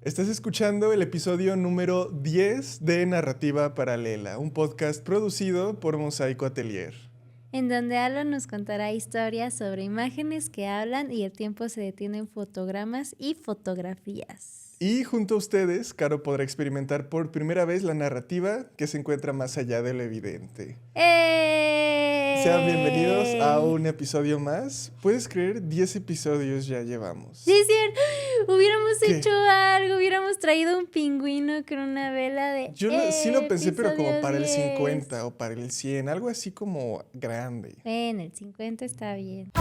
Estás escuchando el episodio número 10 de Narrativa Paralela, un podcast producido por Mosaico Atelier. En donde Alan nos contará historias sobre imágenes que hablan y el tiempo se detiene en fotogramas y fotografías. Y junto a ustedes, Caro podrá experimentar por primera vez la narrativa que se encuentra más allá de lo evidente. Sean bienvenidos a un episodio más. ¿Puedes creer? 10 episodios ya llevamos. Sí, es cierto. Hubiéramos ¿Qué? hecho algo, hubiéramos traído un pingüino con una vela de... Yo sí lo pensé, pero como episodio para el 10. 50 o para el 100, algo así como grande. Bueno, el 50 está bien.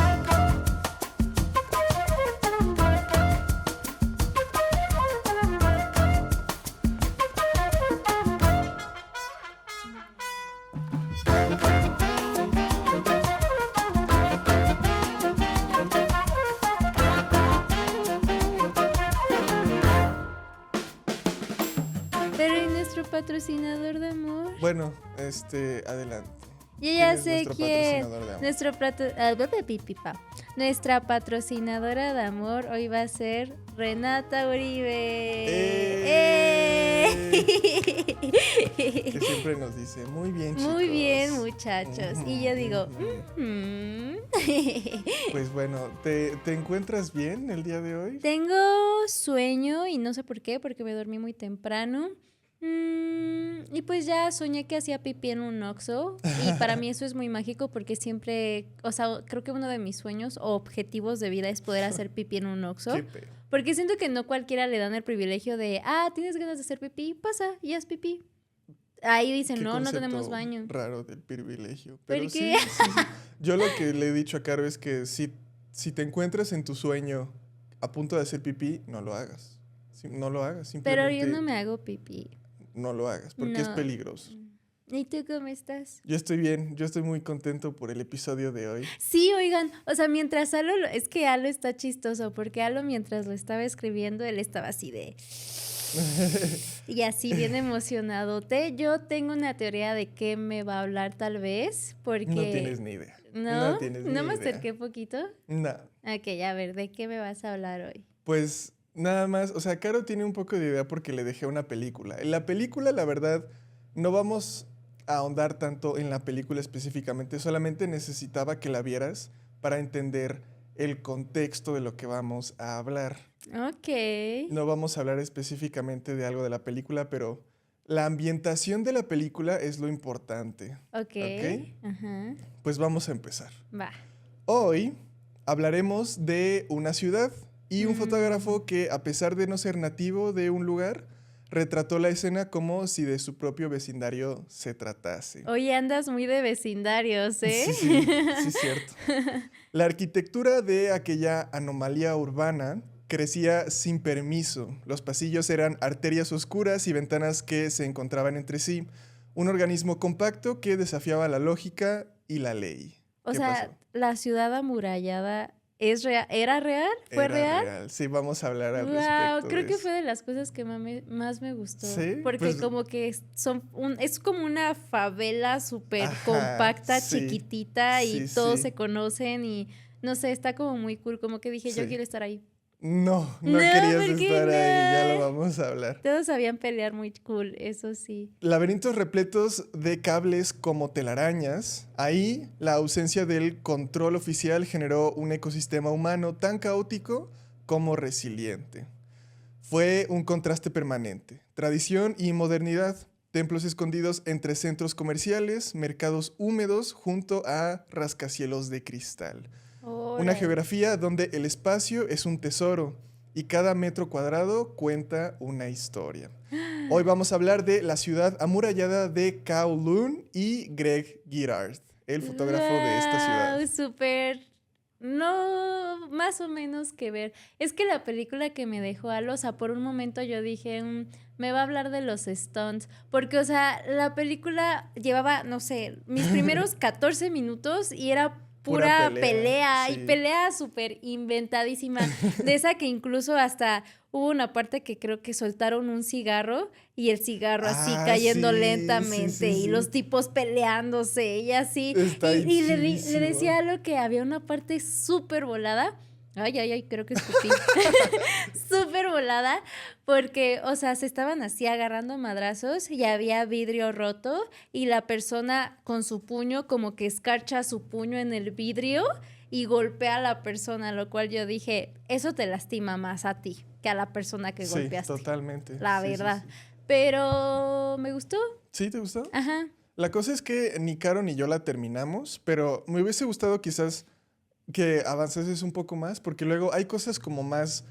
Pero ¿y nuestro patrocinador de amor? Bueno, adelante. Yo ya ¿Quién es sé nuestro quién. patrocinador de amor? Nuestra patrocinadora de amor hoy va a ser Renata Uribe. Que siempre nos dice, muy bien, chicos. Muy bien, muchachos. Y yo digo, Pues bueno, ¿te encuentras bien el día de hoy? tengo sueño y no sé por qué, porque me dormí muy temprano. Y pues ya soñé que hacía pipí en un Oxxo y para mí eso es muy mágico porque siempre, o sea, creo que uno de mis sueños o objetivos de vida es poder hacer pipí en un Oxxo. Qué pedo. Porque siento que no cualquiera le dan el privilegio de, tienes ganas de hacer pipí, pasa y haz pipí. Ahí dicen, Qué no concepto tenemos baño. raro del privilegio. ¿Por Pero qué? sí. Yo lo que le he dicho a Caro es que si te encuentras en tu sueño a punto de hacer pipí, no lo hagas. No lo hagas, Pero simplemente yo no me hago pipí. no lo hagas, porque es No. peligroso. ¿Y tú cómo estás? Yo estoy bien, yo estoy muy contento por el episodio de hoy. Sí, oigan, o sea, mientras es que Alo está chistoso, porque Alo mientras lo estaba escribiendo, él estaba así de... y así bien emocionadote. Yo tengo una teoría de qué me va a hablar tal vez, porque... No tienes ni idea. ¿No? tienes ¿No ni me idea. acerqué poquito? No. Ok, a ver, ¿de qué me vas a hablar hoy? Pues nada más, o sea, Caro tiene un poco de idea porque le dejé una película. En la película, la verdad, no vamos a ahondar tanto en la película específicamente, solamente necesitaba que la vieras para entender el contexto de lo que vamos a hablar. Ok. No vamos a hablar específicamente de algo de la película, pero la ambientación de la película es lo importante. Ok. ¿Ok? Ajá. Pues vamos a empezar. Va. Hoy hablaremos de una ciudad y un fotógrafo que, a pesar de no ser nativo de un lugar, retrató la escena como si de su propio vecindario se tratase. Oye, andas muy de vecindarios, ¿eh? Sí, es cierto. La arquitectura de aquella anomalía urbana crecía sin permiso. Los pasillos eran arterias oscuras y ventanas que se encontraban entre sí. Un organismo compacto que desafiaba la lógica y la ley. O ¿Qué sea, pasó? la ciudad amurallada ¿era real? ¿Fue Era real? Sí, vamos a hablar al Wow, respecto creo de que eso. fue de las cosas que más me gustó. ¿Sí? Porque Pues- como que es como una favela súper Ajá, compacta, sí, chiquitita y sí, todos sí. se conocen y no sé, está como muy cool. Como que dije, yo Sí. quiero estar ahí. No No, querías ¿por qué estar ahí, ya no? lo vamos a hablar. Todos sabían pelear muy cool, eso sí. Laberintos repletos de cables como telarañas. Ahí, la ausencia del control oficial generó un ecosistema humano tan caótico como resiliente. Fue un contraste permanente. Tradición y modernidad. Templos escondidos entre centros comerciales, mercados húmedos junto a rascacielos de cristal. Una Órale. geografía donde el espacio es un tesoro y cada metro cuadrado cuenta una historia. Hoy vamos a hablar de la ciudad amurallada de Kowloon y Greg Girard, el fotógrafo de esta ciudad. Wow, súper. No, más o menos que ver. Es que la película que me dejó o sea, por un momento yo dije, me va a hablar de los stunts. Porque, o sea, la película llevaba, no sé, mis primeros 14 minutos y era Pura pura pelea, pelea y sí. pelea súper inventadísima. De esa que incluso hasta hubo una parte que creo que soltaron un cigarro y el cigarro así cayendo sí, lentamente sí. y los tipos peleándose y así. Está Y le chidísimo. decía algo que había una parte súper volada Ay, creo que escupí. Súper volada, porque, o sea, se estaban así agarrando madrazos y había vidrio roto y la persona con su puño como que escarcha su puño en el vidrio y golpea a la persona, lo cual yo dije, eso te lastima más a ti que a la persona que Sí, golpeaste. totalmente. La Sí, verdad. sí. Pero me gustó. ¿Sí te gustó? Ajá. La cosa es que ni Caro ni yo la terminamos, pero me hubiese gustado quizás que avanzases un poco más, porque luego hay cosas como más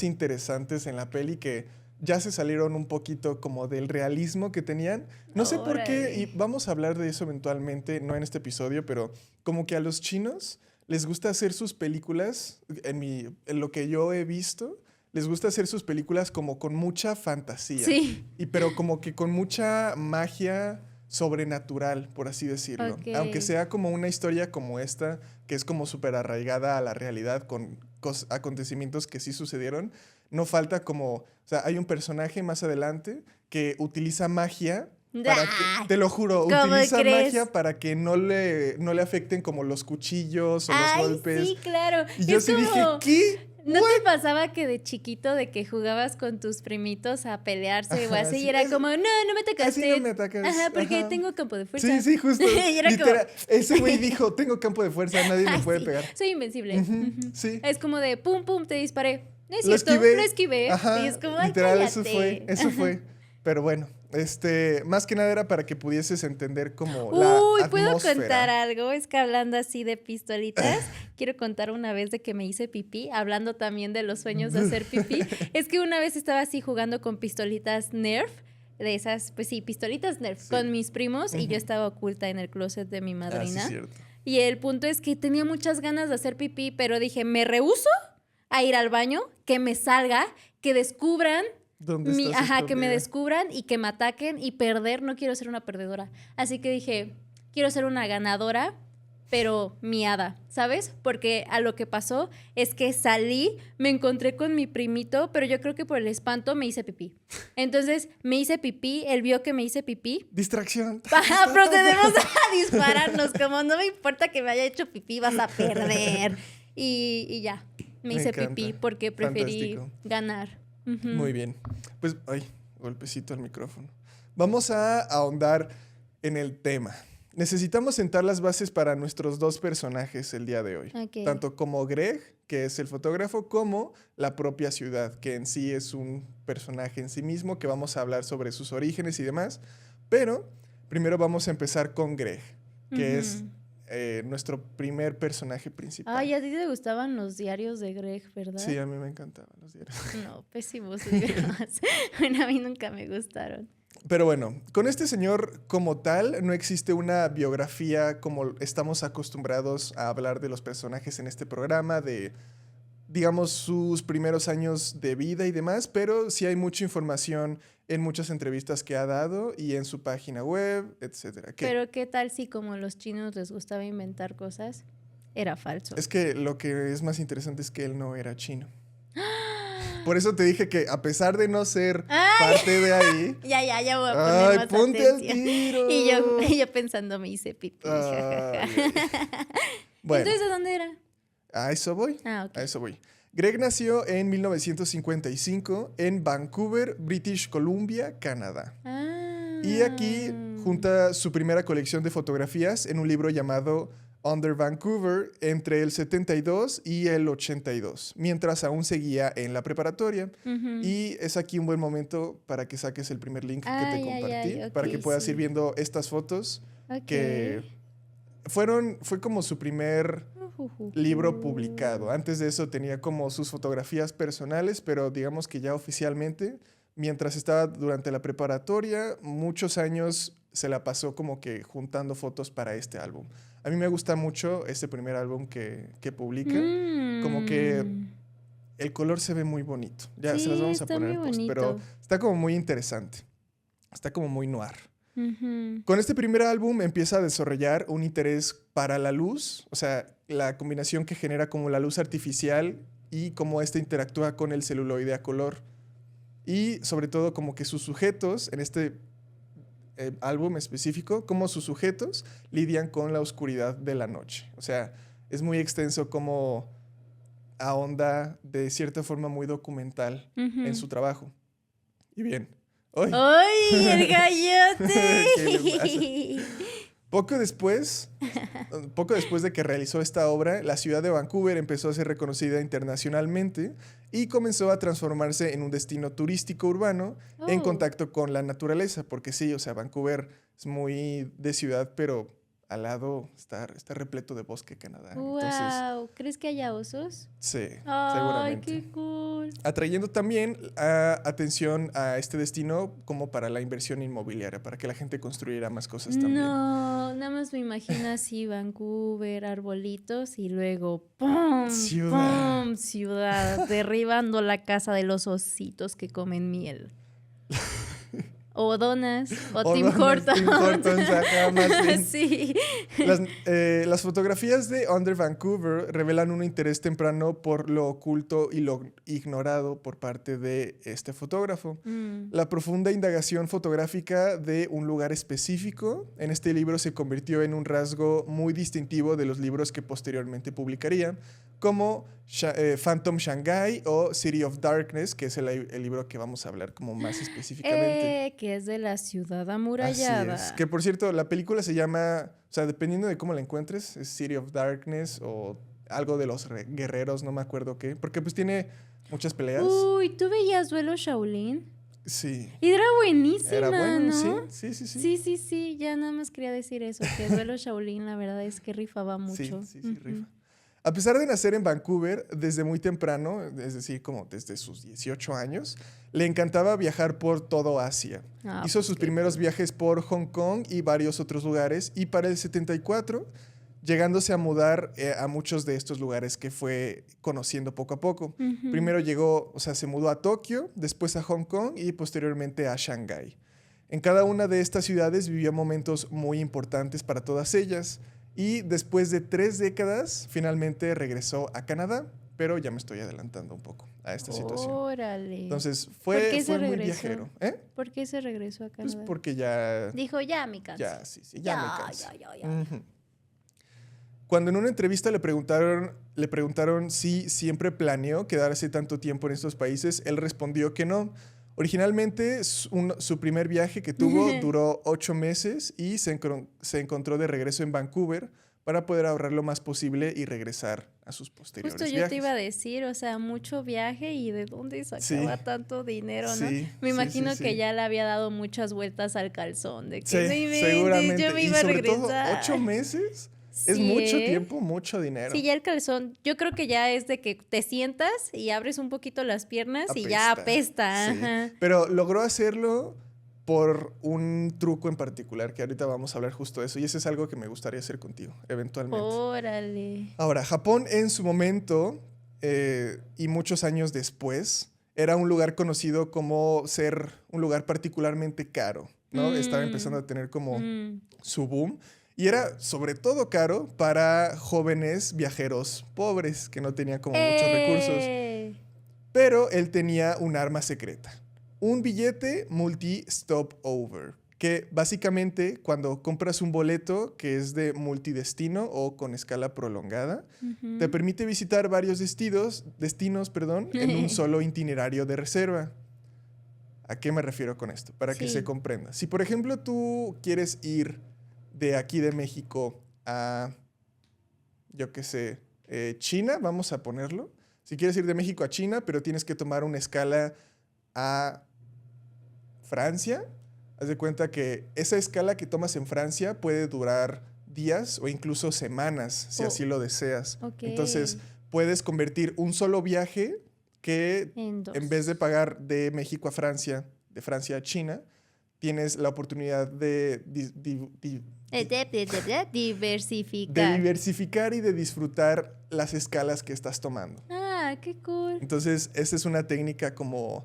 interesantes en la peli que ya se salieron un poquito como del realismo que tenían. No sé por qué, y Órale. vamos a hablar de eso eventualmente, no en este episodio, pero como que a los chinos les gusta hacer sus películas, en lo que yo he visto, les gusta hacer sus películas como con mucha fantasía, Sí. pero como que con mucha magia sobrenatural, por así decirlo. Ok. Aunque sea como una historia como esta, que es como súper arraigada a la realidad con acontecimientos que sí sucedieron, no falta como, o sea, hay un personaje más adelante que utiliza magia para que, ¡Ah! te lo juro, ¿Cómo utiliza crees? magia para que no le afecten como los cuchillos o los Ay, golpes. sí, claro. Y yo Es sí dije, como, ¿qué? ¿no te pasaba que de chiquito de que jugabas con tus primitos a pelearse o Ajá, así? sí, Y era es- como, no me Así tocaste. no me atacas. Ajá, porque Ajá. tengo campo de fuerza. Sí, sí, justo. Y era como, Literal, ese güey dijo, tengo campo de fuerza, nadie me ay, puede sí, pegar. soy invencible. Ujú, Ujú. sí. Es como de, pum, pum, te disparé. No es Lo cierto, esquivé. lo esquivé. Ajá, Y es como, ay, literal, cállate. eso fue. Pero bueno, más que nada era para que pudieses entender como la Uy, ¿puedo contar atmósfera. algo? Es que hablando así de pistolitas, quiero contar una vez de que me hice pipí, hablando también de los sueños de hacer pipí. Es que una vez estaba así jugando con pistolitas Nerf, de esas, pues sí, pistolitas Nerf, Sí. con mis primos y yo Ujú. estaba oculta en el closet de mi Ah, sí, madrina. cierto. Y el punto es que tenía muchas ganas de hacer pipí, pero dije, me rehúso a ir al baño, que me salga, que descubran ¿Dónde estás que me escondida? descubran y que me ataquen y perder. No quiero ser una perdedora. Así que dije, quiero ser una ganadora, pero miada, ¿sabes? Porque a lo que pasó es que salí, me encontré con mi primito, pero yo creo que por el espanto me hice pipí. Entonces me hice pipí, él vio que me hice pipí. Distracción. Procedemos a dispararnos, como no me importa que me haya hecho pipí, vas a perder. Y ya, me hice encanta. pipí porque preferí Fantástico. ganar. Ujú. Muy bien. Pues, ay, golpecito al micrófono. Vamos a ahondar en el tema. Necesitamos sentar las bases para nuestros dos personajes el día de hoy. Ok. Tanto como Greg, que es el fotógrafo, como la propia ciudad, que en sí es un personaje en sí mismo, que vamos a hablar sobre sus orígenes y demás. Pero primero vamos a empezar con Greg, que es Ujú. nuestro primer personaje principal. Ay, a ti te gustaban los diarios de Greg, ¿verdad? Sí, a mí me encantaban los diarios. No, pésimos libros. Bueno, a mí nunca me gustaron. Pero bueno, con este señor como tal no existe una biografía como estamos acostumbrados a hablar de los personajes en este programa, de, digamos, sus primeros años de vida y demás, pero sí hay mucha información en muchas entrevistas que ha dado y en su página web, etcétera. Que Pero ¿qué tal si como los chinos les gustaba inventar cosas? Era falso. es que lo que es más interesante es que él no era chino. Por eso te dije que a pesar de no ser ¡Ay! parte de ahí, Ya voy a poner ¡ay, más ponte al atención. tiro! Y yo pensando me hice pipí. Ay, bueno, Entonces, ¿de dónde era? a eso voy. Ah, ok. A eso voy. Greg nació en 1955 en Vancouver, British Columbia, Canadá. Ah. Y aquí junta su primera colección de fotografías en un libro llamado Under Vancouver entre el 72 y el 82, mientras aún seguía en la preparatoria. Ujú. Y es aquí un buen momento para que saques el primer link que te compartí, ok, para que puedas sí. ir viendo estas fotos Ok. que fue como su primer libro publicado. Antes de eso tenía como sus fotografías personales, pero digamos que ya oficialmente, mientras estaba durante la preparatoria, muchos años se la pasó como que juntando fotos para este álbum. A mí me gusta mucho este primer álbum que publica. Como que el color se ve muy bonito. Ya se las Sí, vamos a está poner muy en post, pero bonito. está como muy interesante. Está como muy noir. Ujú. Con este primer álbum empieza a desarrollar un interés para la luz, o sea, la combinación que genera como la luz artificial y cómo ésta interactúa con el celuloide a color. Y sobre todo como que sus sujetos, en este álbum específico, cómo sus sujetos lidian con la oscuridad de la noche. O sea, es muy extenso como ahonda de cierta forma muy documental en su trabajo. Y bien. ¡Ay! ¡Ay, el gallote! ¿Qué le pasa? Poco después de que realizó esta obra, la ciudad de Vancouver empezó a ser reconocida internacionalmente y comenzó a transformarse en un destino turístico urbano en contacto con la naturaleza, porque sí, o sea, Vancouver es muy de ciudad, pero al lado está repleto de bosque, Canadá. Entonces, ¡Wow! ¿Crees que haya osos? sí, ¡Ay, seguramente. qué cool! Atrayendo también atención a este destino como para la inversión inmobiliaria, para que la gente construyera más cosas también. No, nada más me imagino así Vancouver, arbolitos y luego ¡pum! Ciudad. ¡Pum! Ciudad, derribando la casa de los ositos que comen miel. O donas, o Tim Hortons. Tim Hortons, ajá, más bien. Sí. Las fotografías de Under Vancouver revelan un interés temprano por lo oculto y lo ignorado por parte de este fotógrafo. La profunda indagación fotográfica de un lugar específico en este libro se convirtió en un rasgo muy distintivo de los libros que posteriormente publicaría, como Phantom Shanghai o City of Darkness, que es el libro que vamos a hablar como más específicamente. Que es de la ciudad amurallada. Así es. Que por cierto, la película se llama, o sea, dependiendo de cómo la encuentres, es City of Darkness o algo de los guerreros, no me acuerdo qué, porque pues tiene muchas peleas. Uy, ¿tú veías Duelo Shaolin? Sí. Y era buenísima, Era bueno, ¿no? sí. Sí, ya nada más quería decir eso, que Duelo Shaolin la verdad es que rifaba mucho. Sí, rifa. A pesar de nacer en Vancouver desde muy temprano, es decir, como desde sus 18 años, le encantaba viajar por todo Asia. Hizo sus primeros viajes por Hong Kong y varios otros lugares, y para el 74, llegándose a mudar a muchos de estos lugares que fue conociendo poco a poco. Primero llegó, o sea, se mudó a Tokio, después a Hong Kong y posteriormente a Shanghái. En cada una de estas ciudades vivió momentos muy importantes para todas ellas. Y después de 3 décadas, finalmente regresó a Canadá, pero ya me estoy adelantando un poco a esta situación. Órale. Entonces, fue muy viajero. ¿Por qué se regresó a Canadá? Pues porque ya... Dijo, ya me canso. Ya, sí, ya me canso. Ya. Cuando en una entrevista le preguntaron si siempre planeó quedarse tanto tiempo en estos países, él respondió que no. Originalmente, su primer viaje que tuvo duró 8 meses y se encontró de regreso en Vancouver para poder ahorrar lo más posible y regresar a sus posteriores viajes. Justo yo te iba a decir, o sea, mucho viaje y de dónde sacaba tanto dinero, ¿no? Sí, me imagino que ya le había dado muchas vueltas al calzón, de que seguramente. Yo me iba a regresar. Todo 8 meses. Es mucho tiempo, mucho dinero. Sí, ya el calzón, yo creo que ya es de que te sientas y abres un poquito las piernas y ya apesta. Sí. Ajá. Pero logró hacerlo por un truco en particular, que ahorita vamos a hablar justo de eso, y eso es algo que me gustaría hacer contigo, eventualmente. Órale. Ahora, Japón en su momento, y muchos años después, era un lugar conocido como ser un lugar particularmente caro, ¿no? Estaba empezando a tener como su boom. Y era sobre todo caro para jóvenes viajeros pobres que no tenían como muchos recursos. Pero él tenía un arma secreta. Un billete multi-stop over. Que básicamente cuando compras un boleto que es de multidestino o con escala prolongada, te permite visitar varios destinos, en un solo itinerario de reserva. ¿A qué me refiero con esto? Para que se comprenda. Si por ejemplo tú quieres ir de aquí de México a, yo qué sé, China, vamos a ponerlo. Si quieres ir de México a China, pero tienes que tomar una escala a Francia, haz de cuenta que esa escala que tomas en Francia puede durar días o incluso semanas, si así lo deseas. Entonces, puedes convertir un solo viaje que en vez de pagar de México a Francia, de Francia a China, tienes la oportunidad de diversificar y de disfrutar las escalas que estás tomando. Ah, qué cool. Entonces, esa es una técnica como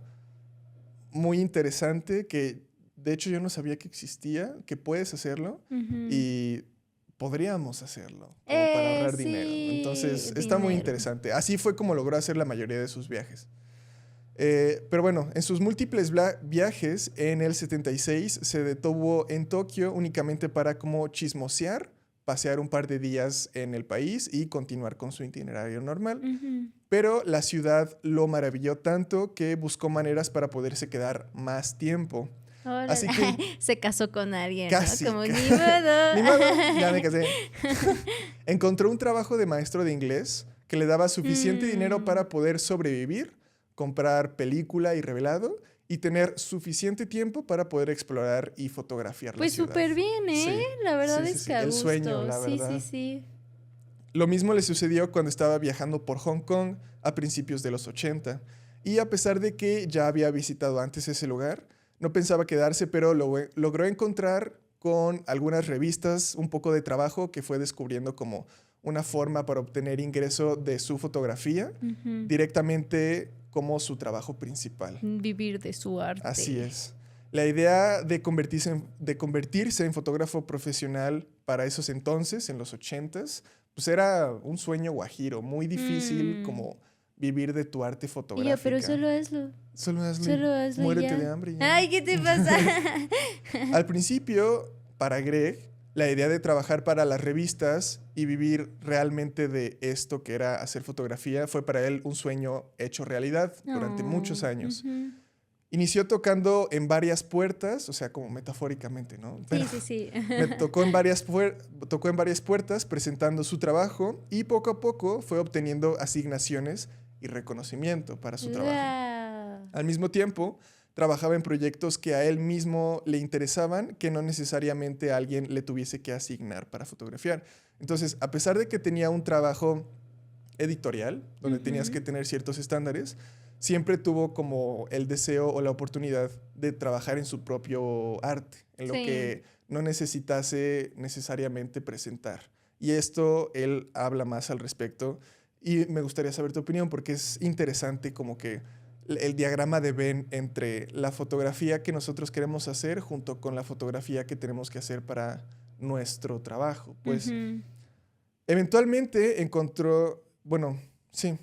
muy interesante que, de hecho, yo no sabía que existía, que puedes hacerlo y podríamos hacerlo como para ahorrar dinero. Entonces, está muy interesante. Así fue como logró hacer la mayoría de sus viajes. Pero bueno, en sus múltiples viajes, en el 76 se detuvo en Tokio únicamente para como chismosear pasear un par de días en el país y continuar con su itinerario normal. Ujú. Pero la ciudad lo maravilló tanto que buscó maneras para poderse quedar más tiempo. Órale. Así que Se casó con alguien, ¿no? casi, Como ni modo. ni modo, ya me casé. Encontró un trabajo de maestro de inglés que le daba suficiente dinero Mm. para poder sobrevivir, comprar película y revelado y tener suficiente tiempo para poder explorar y fotografiar la Pues ciudad. súper bien, ¿eh? Sí, La verdad sí, sí, es sí, que a el gusto. sueño, la Sí, sí, verdad. sí. Lo mismo le sucedió cuando estaba viajando por Hong Kong a principios de los 80. Y a pesar de que ya había visitado antes ese lugar, no pensaba quedarse, pero logró encontrar con algunas revistas un poco de trabajo que fue descubriendo como una forma para obtener ingreso de su fotografía Ujú. directamente como su trabajo principal. Vivir de su Así arte. es. La idea de convertirse en fotógrafo profesional para esos entonces, en los 80s, pues era un sueño guajiro, muy difícil Mm. como vivir de tu arte Y yo, pero fotográfica. solo hazlo. Solo hazlo y Solo hazlo y muérete de ya. hambre y ya. Ay, ¿qué te pasa? Al principio, para Greg, la idea de trabajar para las revistas y vivir realmente de esto que era hacer fotografía fue para él un sueño hecho realidad durante muchos No. años. Ujú. Inició tocando en varias puertas, o sea, como metafóricamente, ¿no? Pero Sí, sí, sí. tocó en varias puertas presentando su trabajo y poco a poco fue obteniendo asignaciones y reconocimiento para su trabajo. Guau. Al mismo tiempo, trabajaba en proyectos que a él mismo le interesaban, que no necesariamente alguien le tuviese que asignar para fotografiar. Entonces, a pesar de que tenía un trabajo editorial, donde tenías que Ujú. tener ciertos estándares, siempre tuvo como el deseo o la oportunidad de trabajar en su propio arte, en lo Sí. que no necesitase necesariamente presentar. Y esto él habla más al respecto y me gustaría saber tu opinión porque es interesante como que el diagrama de Venn entre la fotografía que nosotros queremos hacer junto con la fotografía que tenemos que hacer para nuestro trabajo. Pues Ujú. eventualmente encontró, bueno, sí,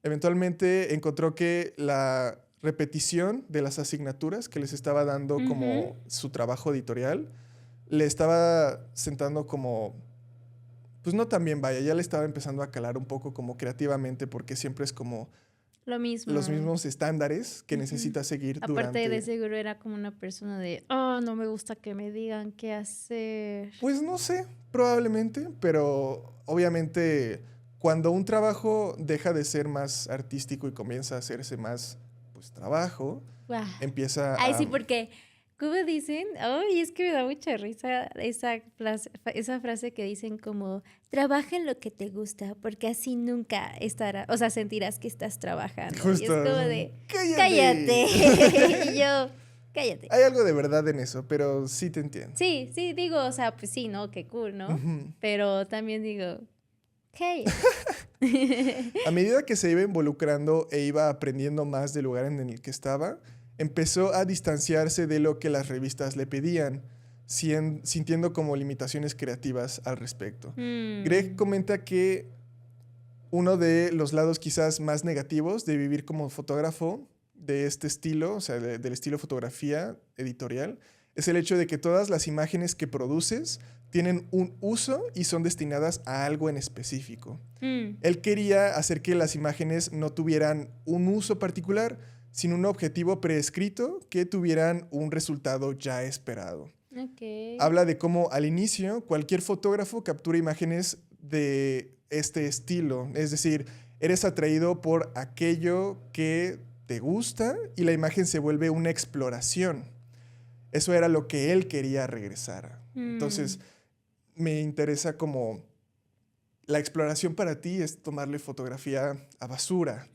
eventualmente encontró que la repetición de las asignaturas que les estaba dando Ujú. como su trabajo editorial le estaba sentando como, pues no tan bien, vaya, ya le estaba empezando a calar un poco como creativamente porque siempre es como Lo los mismo. mismos estándares que Ujú. necesita seguir Aparte de durante, seguro era como una persona de, oh, no me gusta que me digan qué hacer. pues no sé, probablemente, pero obviamente cuando un trabajo deja de ser más artístico y comienza a hacerse más, pues trabajo, Guau. empieza Ay, a... sí, porque, ¿cómo dicen? Ay, es que me da mucha risa esa frase que dicen como, trabaja en lo que te gusta, porque así nunca estará, o sea, sentirás que estás trabajando. Y Justo, es como de, cállate. cállate. Y yo, cállate. Hay algo de verdad en eso, pero sí te entiendo. Sí, sí, digo, o sea, pues sí, ¿no? Qué cool, ¿no? Ujú. Pero también digo, cállate. A medida que se iba involucrando e iba aprendiendo más del lugar en el que estaba, empezó a distanciarse de lo que las revistas le pedían, sintiendo como limitaciones creativas al respecto. Greg Mm. comenta que uno de los lados quizás más negativos de vivir como fotógrafo de este estilo, o sea, del estilo fotografía editorial, es el hecho de que todas las imágenes que produces tienen un uso y son destinadas a algo en específico. Mm. Él quería hacer que las imágenes no tuvieran un uso particular, sino un objetivo preescrito que tuvieran un resultado ya esperado. Ok. Habla de cómo al inicio cualquier fotógrafo captura imágenes de este estilo, es decir, eres atraído por aquello que te gusta y la imagen se vuelve una exploración. Eso era lo que él quería regresar. Entonces, Mm. me interesa como la exploración para ti es tomarle fotografía a basura,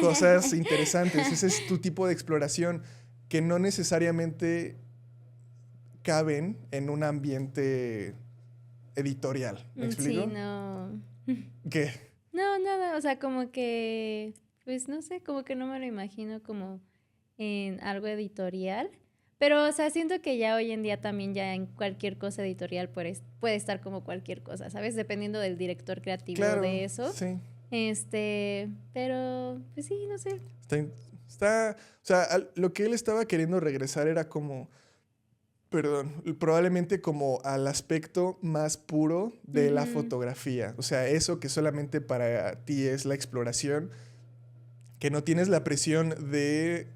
cosas interesantes. Ese es tu tipo de exploración que no necesariamente caben en un ambiente editorial. ¿Me Sí, explico? no. ¿Qué? No, nada, o sea, como que, pues no sé, como que no me lo imagino como en algo editorial. Pero, o sea, siento que ya hoy en día también ya en cualquier cosa editorial puede estar como cualquier cosa, ¿sabes? Dependiendo del director creativo Claro, de eso. sí. Pero, pues sí, no sé. Está, o sea, lo que él estaba queriendo regresar era como perdón, probablemente como al aspecto más puro de la fotografía. O sea, eso que solamente para ti es la exploración, que no tienes la presión de,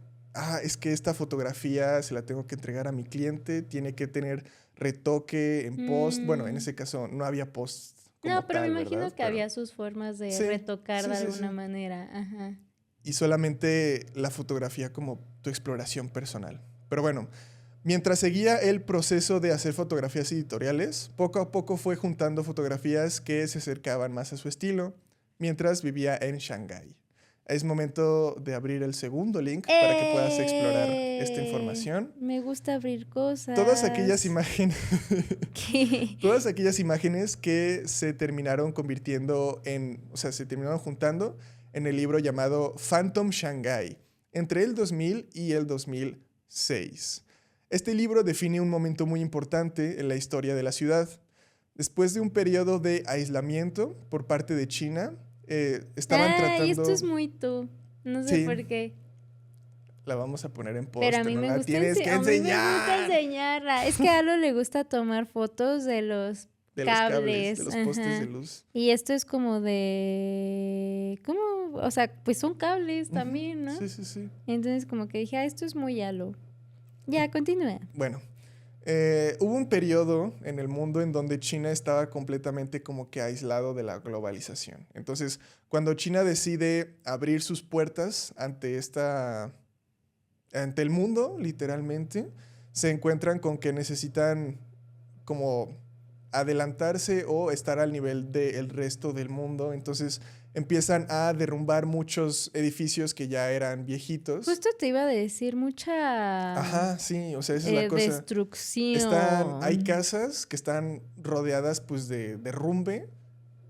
es que esta fotografía se la tengo que entregar a mi cliente, tiene que tener retoque en post. Bueno, en Mm. ese caso no había post como No, pero me tal, imagino ¿verdad? que Pero había sus formas de sí, retocar de sí, sí, alguna sí. manera. Ajá. Y solamente la fotografía como tu exploración personal. Pero bueno, mientras seguía el proceso de hacer fotografías editoriales, poco a poco fue juntando fotografías que se acercaban más a su estilo, mientras vivía en Shanghái. Es momento de abrir el segundo link para que puedas explorar esta información. Me gusta abrir Todas aquellas cosas. imágenes, ¿Qué? todas aquellas imágenes que se terminaron convirtiendo en, o sea, se terminaron juntando en el libro llamado Phantom Shanghai, entre el 2000 y el 2006. Este libro define un momento muy importante en la historia de la ciudad. Después de un periodo de aislamiento por parte de China, estaban Ay, esto tratando... es muy tú. No sé Sí, por qué. la vamos a poner en Pero a post, mí no me la gusta tienes que a mí me gusta enseñar. enseñarla. Es que a Alo le gusta tomar fotos de los De los cables, de cables. los postes de Ajá. luz. Y esto es como de... ¿Cómo? O sea, pues son cables también, ¿no? Sí, sí, sí. Entonces como que dije, esto es muy Alo. Ya, continúa. Bueno, hubo un periodo en el mundo en donde China estaba completamente como que aislado de la globalización. Entonces, cuando China decide abrir sus puertas ante el mundo, literalmente, se encuentran con que necesitan como adelantarse o estar al nivel del resto del mundo. Entonces empiezan a derrumbar muchos edificios que ya eran viejitos. Justo te iba a decir mucha Ajá, sí, o sea, esa es la cosa. Hay destrucción. casas que están rodeadas pues de derrumbe,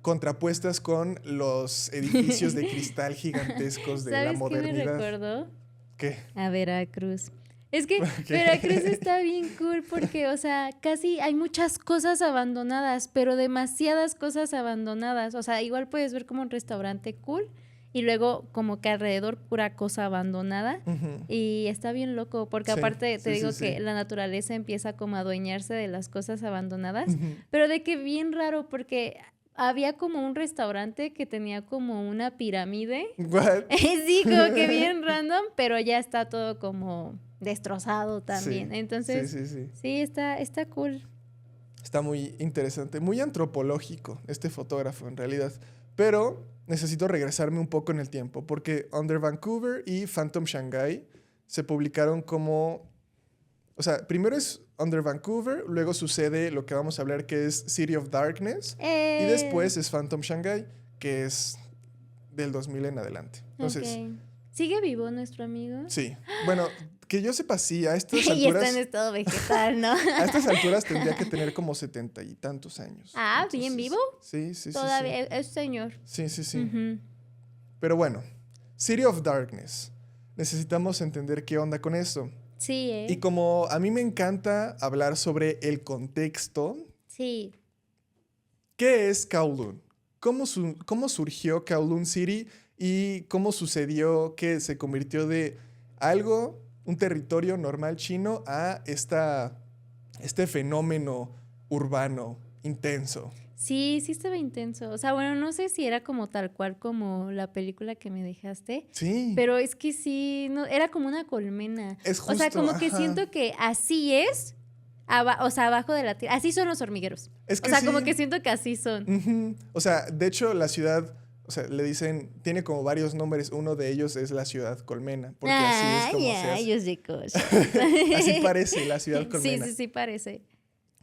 contrapuestas con los edificios de cristal gigantescos de la ¿Sabes qué me modernidad. recordó? ¿Qué? A Veracruz. Es que ¿Qué? Veracruz está bien cool porque, o sea, casi hay muchas cosas abandonadas, pero demasiadas cosas abandonadas. O sea, igual puedes ver como un restaurante cool y luego como que alrededor pura cosa abandonada. Ujú. Y está bien loco porque Sí, aparte te sí, digo sí, que sí. la naturaleza empieza como a adueñarse de las cosas abandonadas, Ujú. pero de que bien raro porque había como un restaurante que tenía como una pirámide. What? Sí, como que bien random, pero ya está todo como destrozado Sí, también. sí, Entonces, sí, sí. sí, está cool. Está muy interesante, muy antropológico este fotógrafo en realidad. Pero necesito regresarme un poco en el tiempo, porque Under Vancouver y Phantom Shanghai se publicaron como... O sea, primero es Under Vancouver, luego sucede lo que vamos a hablar que es City of Darkness, y después es Phantom Shanghai, que es del 2000 en adelante. Entonces, Ok. ¿Sigue vivo nuestro amigo? sí. Bueno, que yo sepa, sí, a estas Y está en alturas... estado vegetal, ¿no? A estas alturas tendría que tener como 70 y tantos años. Ah, bien vivo. Sí, sí, sí. Todavía es señor. Sí, sí, sí. Ujú. Pero bueno, City of Darkness. Necesitamos entender qué onda con eso. Sí, Y como a mí me encanta hablar sobre el contexto, Sí. ¿qué es Kowloon? ¿Cómo surgió Kowloon City y cómo sucedió que se convirtió de algo, un territorio normal chino, a este fenómeno urbano intenso? Sí, sí estaba intenso. O sea, bueno, no sé si era como tal cual como la película que me dejaste, Sí, pero es que sí, no, era como una colmena. es O sea, justo, como que ajá. siento que así es, o sea, abajo de la tierra. Así son los hormigueros. Es O que sea, como sí. que siento que así son. Ujú. O sea, de hecho, la ciudad, o sea, le dicen, tiene como varios nombres. Uno de ellos es la ciudad colmena, porque así es como se hace. Ay, de cosas. Así parece la ciudad Sí, colmena. sí, sí, parece.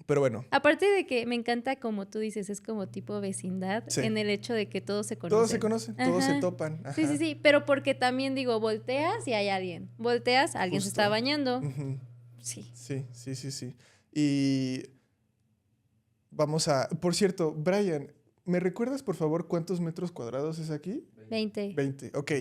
Pero bueno, Aparte de que me encanta, como tú dices, es como tipo vecindad, sí. en el hecho de que todos se conocen. Todos se conocen, todos se Ajá. topan. Ajá. Sí, sí, sí, pero porque también digo, volteas y hay alguien. Volteas, alguien se Justo. está bañando. Ujú. Sí. Sí, sí, sí, sí. Y vamos a... Por cierto, Brian, ¿me recuerdas por favor cuántos metros cuadrados es aquí? 20. 20, ok.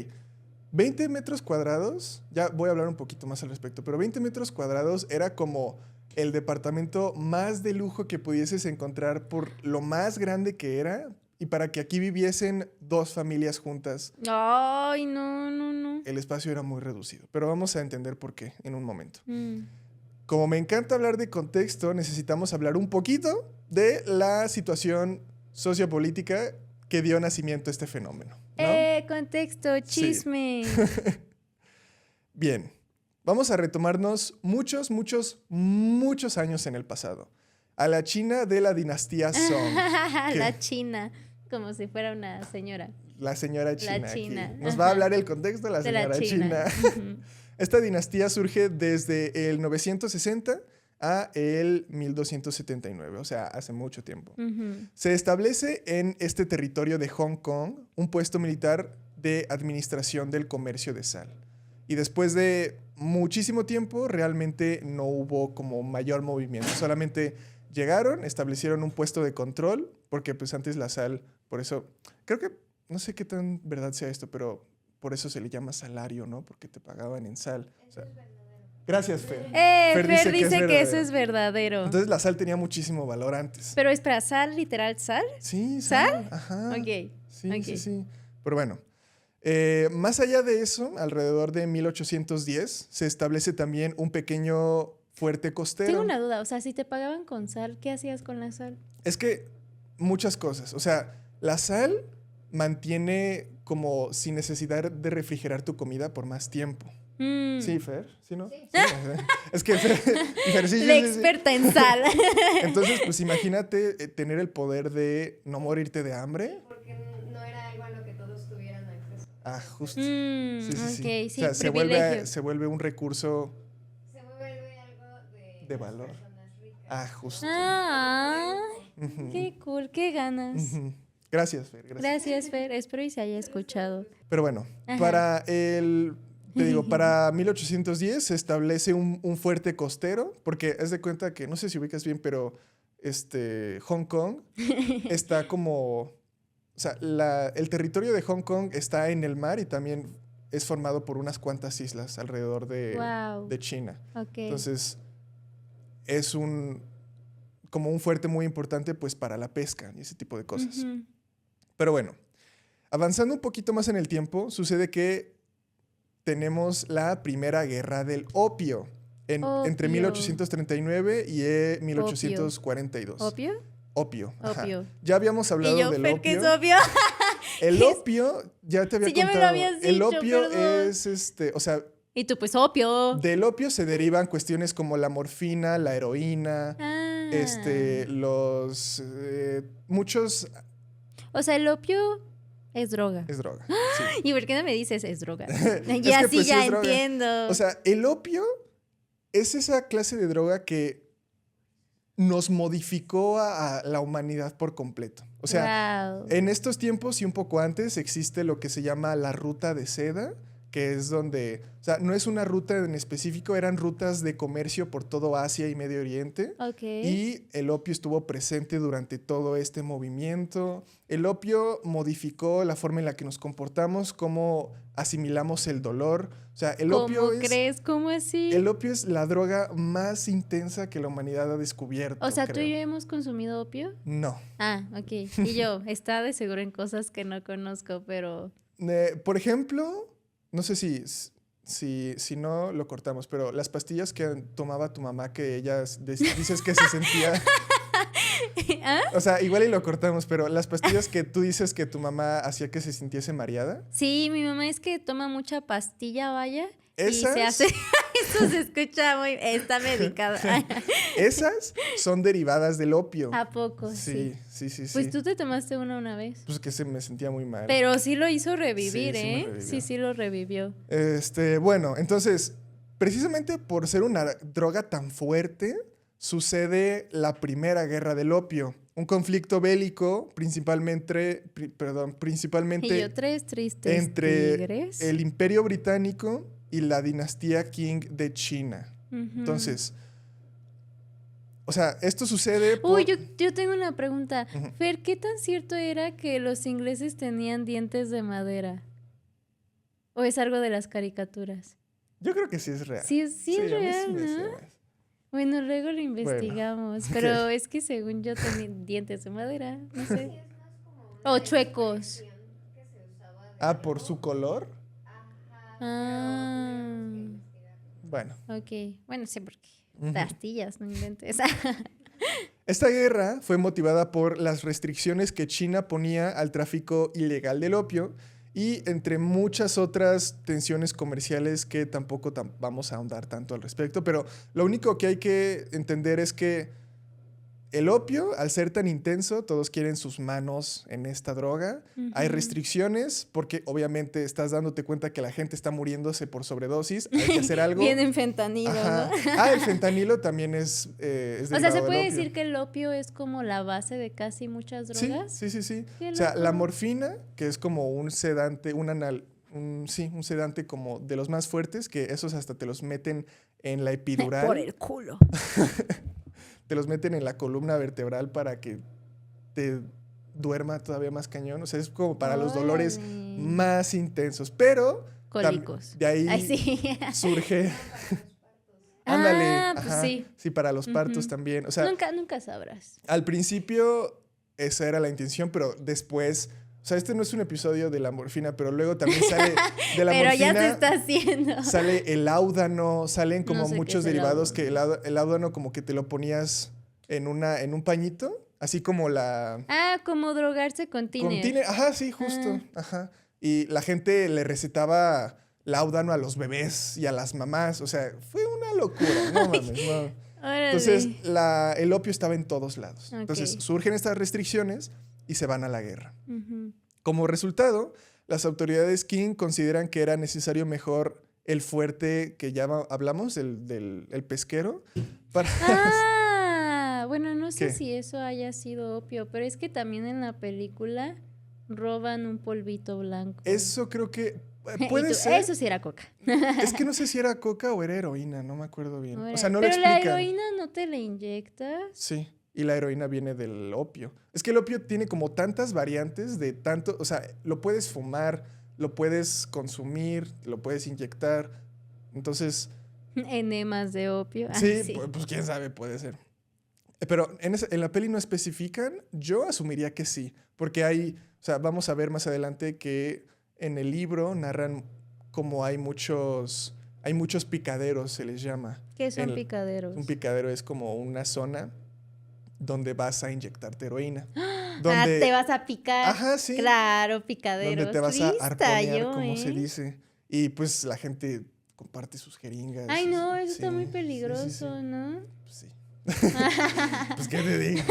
20 metros cuadrados, ya voy a hablar un poquito más al respecto, pero 20 metros cuadrados era como el departamento más de lujo que pudieses encontrar por lo más grande que era y para que aquí viviesen dos familias juntas. Ay, no, no, no. El espacio era muy reducido, pero vamos a entender por qué en un momento. Mm. como me encanta hablar de contexto, necesitamos hablar un poquito de la situación sociopolítica que dio nacimiento a este fenómeno, ¿no? Contexto, chisme. Sí. Bien, vamos a retomarnos muchos años en el pasado. A la China de la dinastía Song. La China, como si fuera una señora. La señora China. La China. Aquí. Nos va a hablar el contexto de la señora China. Esta dinastía surge desde el 960 a el 1279, o sea, hace mucho tiempo. Se establece en este territorio de Hong Kong un puesto militar de administración del comercio de sal. Y después de muchísimo tiempo, realmente no hubo como mayor movimiento. Solamente llegaron, establecieron un puesto de control, porque pues antes la sal, por eso, creo que, no sé qué tan verdad sea esto, pero por eso se le llama salario, ¿no? Porque te pagaban en sal. O sea, gracias, Fer. Fer dice que eso es verdadero. Entonces la sal tenía muchísimo valor antes. Pero espera, ¿sal literal sal? Sí, ¿Sal? Ajá. Ok. Sí, Ok. sí. Pero bueno, más allá de eso, alrededor de 1810, se establece también un pequeño fuerte costero. Tengo una duda, o sea, si te pagaban con sal, ¿qué hacías con la sal? Es que muchas cosas. O sea, la sal mantiene como sin necesidad de refrigerar tu comida por más tiempo. Sí, Fer, ¿sí, no? Sí. Es que Fer sí, la experta en sal. Entonces, pues imagínate tener el poder de no morirte de hambre. Porque no era algo a lo que todos tuvieran acceso. Ah, justo. Ok, sí, O sea, se vuelve un recurso Se vuelve algo de valor. personas ricas. Ah, justo. Qué cool, qué ganas. Gracias, Fer. Gracias, Fer. Espero y se haya escuchado. Pero bueno, para 1810 se establece un fuerte costero, porque haz de cuenta que, no sé si ubicas bien, pero Hong Kong está como, o sea, el territorio de Hong Kong está en el mar y también es formado por unas cuantas islas alrededor de China. Okay. Entonces, es como un fuerte muy importante pues para la pesca y ese tipo de cosas. Pero bueno, avanzando un poquito más en el tiempo, sucede que tenemos la primera guerra del opio, entre 1839 y 1842. ¿Opio? Opio. Opio. Ya habíamos hablado ¿Y yo, del Fer, opio. ¿qué es opio? El opio, ya te había Sí, ya contado. me lo habías El dicho, opio perdón. es o sea, Y tú, pues, opio. del opio se derivan cuestiones como la morfina, la heroína, muchos. O sea, el opio es droga. Es droga. Sí. ¿Y por qué no me dices es droga? Es Ya que, sí, pues, ya es droga. entiendo. O sea, el opio es esa clase de droga que nos modificó a la humanidad por completo. O sea, wow. en estos tiempos y un poco antes existe lo que se llama la ruta de seda, que es donde, o sea, no es una ruta en específico, eran rutas de comercio por todo Asia y Medio Oriente. Ok. Y el opio estuvo presente durante todo este movimiento. El opio modificó la forma en la que nos comportamos, cómo asimilamos el dolor. O sea, ¿Cómo crees? ¿Cómo así? El opio es la droga más intensa que la humanidad ha descubierto. O sea, creo. ¿tú y yo hemos consumido opio? No. Ah, ok. Y yo, está de seguro en cosas que no conozco, pero... Por ejemplo, no sé si no lo cortamos, pero las pastillas que tomaba tu mamá que ella dices que se sentía... ¿Ah? O sea, igual y lo cortamos, pero las pastillas que tú dices que tu mamá hacía que se sintiese mareada. Sí, mi mamá es que toma mucha pastilla, vaya. ¿Esas? Y se hace... Eso se escucha muy... Está medicada. Esas son derivadas del opio. ¿A poco? Sí. Pues tú te tomaste una vez. Pues que me sentía muy mal. Pero sí lo hizo revivir, Sí, sí me ¿eh? revivió. Sí lo revivió. Bueno, entonces, precisamente por ser una droga tan fuerte, sucede la Primera Guerra del Opio. Un conflicto bélico principalmente Y yo, tres tristes entre tigres. el Imperio Británico y la dinastía Qing de China. Entonces, o sea, esto sucede por... Uy, yo tengo una pregunta. Fer, ¿qué tan cierto era que los ingleses tenían dientes de madera? ¿O es algo de las caricaturas? Yo creo que sí es real. Sí, sí es a mí real, me ¿no? suena. Bueno, luego lo investigamos. ok. Pero es que según yo tenía dientes de madera, no sé. Sí, es más como una O chuecos. expresión que se usaba de Ah, ¿por su color? Ajá, Ah, pero tendríamos que investigar. Bueno. ok. Bueno, sí, porque Ujú. pastillas, no inventes. Esta guerra fue motivada por las restricciones que China ponía al tráfico ilegal del opio y entre muchas otras tensiones comerciales que tampoco vamos a ahondar tanto al respecto, pero lo único que hay que entender es que el opio, al ser tan intenso, todos quieren sus manos en esta droga. Hay Ujú. restricciones porque obviamente estás dándote cuenta que la gente está muriéndose por sobredosis. Hay que hacer algo. Vienen fentanilo, Ajá. ¿no? Ah, el fentanilo también es O sea, derivado ¿se del puede opio. decir que el opio es como la base de casi muchas Sí, drogas? sí, sí, sí. Qué O sea, la loco. morfina, que es como un sedante, un sedante como de los más fuertes, que esos hasta te los meten en la epidural. Por el culo. Te los meten en la columna vertebral para que te duerma todavía más cañón. O sea, es como para los dolores Órale. más intensos. Pero Cólicos. de ahí Ay, sí. surge. Ándale. Ah, pues ajá. sí. Sí, para los partos Ujú. también. O sea, Nunca sabrás. al principio esa era la intención, pero después. O sea, este no es un episodio de la morfina, pero luego también sale de la Pero morfina. ya se está haciendo. Sale el áudano, salen como No sé qué muchos es el derivados áudano. que el áudano como que te lo ponías en un pañito, así como la Ah, como drogarse con tiner. ajá, sí, justo, ajá. Y la gente le recetaba láudano a los bebés y a las mamás, o sea, fue una locura, no mames, no. Órale. Entonces, el opio estaba en todos lados. Entonces, Ok. surgen estas restricciones y se van a la guerra. Ujú. Como resultado, las autoridades Qing consideran que era necesario mejor el fuerte que ya hablamos, el pesquero, para... Ah, bueno, no sé ¿Qué? si eso haya sido opio, pero es que también en la película roban un polvito blanco. Eso creo que Y puede tú, ser. Eso sí era coca. Es que no sé si era coca o era heroína, no me acuerdo bien. O Órale. sea, no lo Pero la explican. heroína no te la inyectas. Sí, y la heroína viene del opio. Es que el opio tiene como tantas variantes de tanto, o sea, lo puedes fumar, lo puedes consumir, lo puedes inyectar. Entonces, Enemas de opio. Ah, sí, sí. pues quién sabe, puede ser. Pero en la peli no especifican, yo asumiría que sí, porque o sea, vamos a ver más adelante que en el libro narran como hay muchos picaderos, se les llama. ¿Qué son Un picaderos? picadero es como una zona donde vas a inyectarte heroína. Ah, Donde, te vas a picar. ajá, sí. Claro, picaderos. Donde te vas a Lista arponear, yo, como se ¿eh? dice. Y pues la gente comparte sus jeringas. Ay, no, eso Sí, está muy sí, sí, peligroso, sí. ¿no? Pues sí. Pues qué te digo.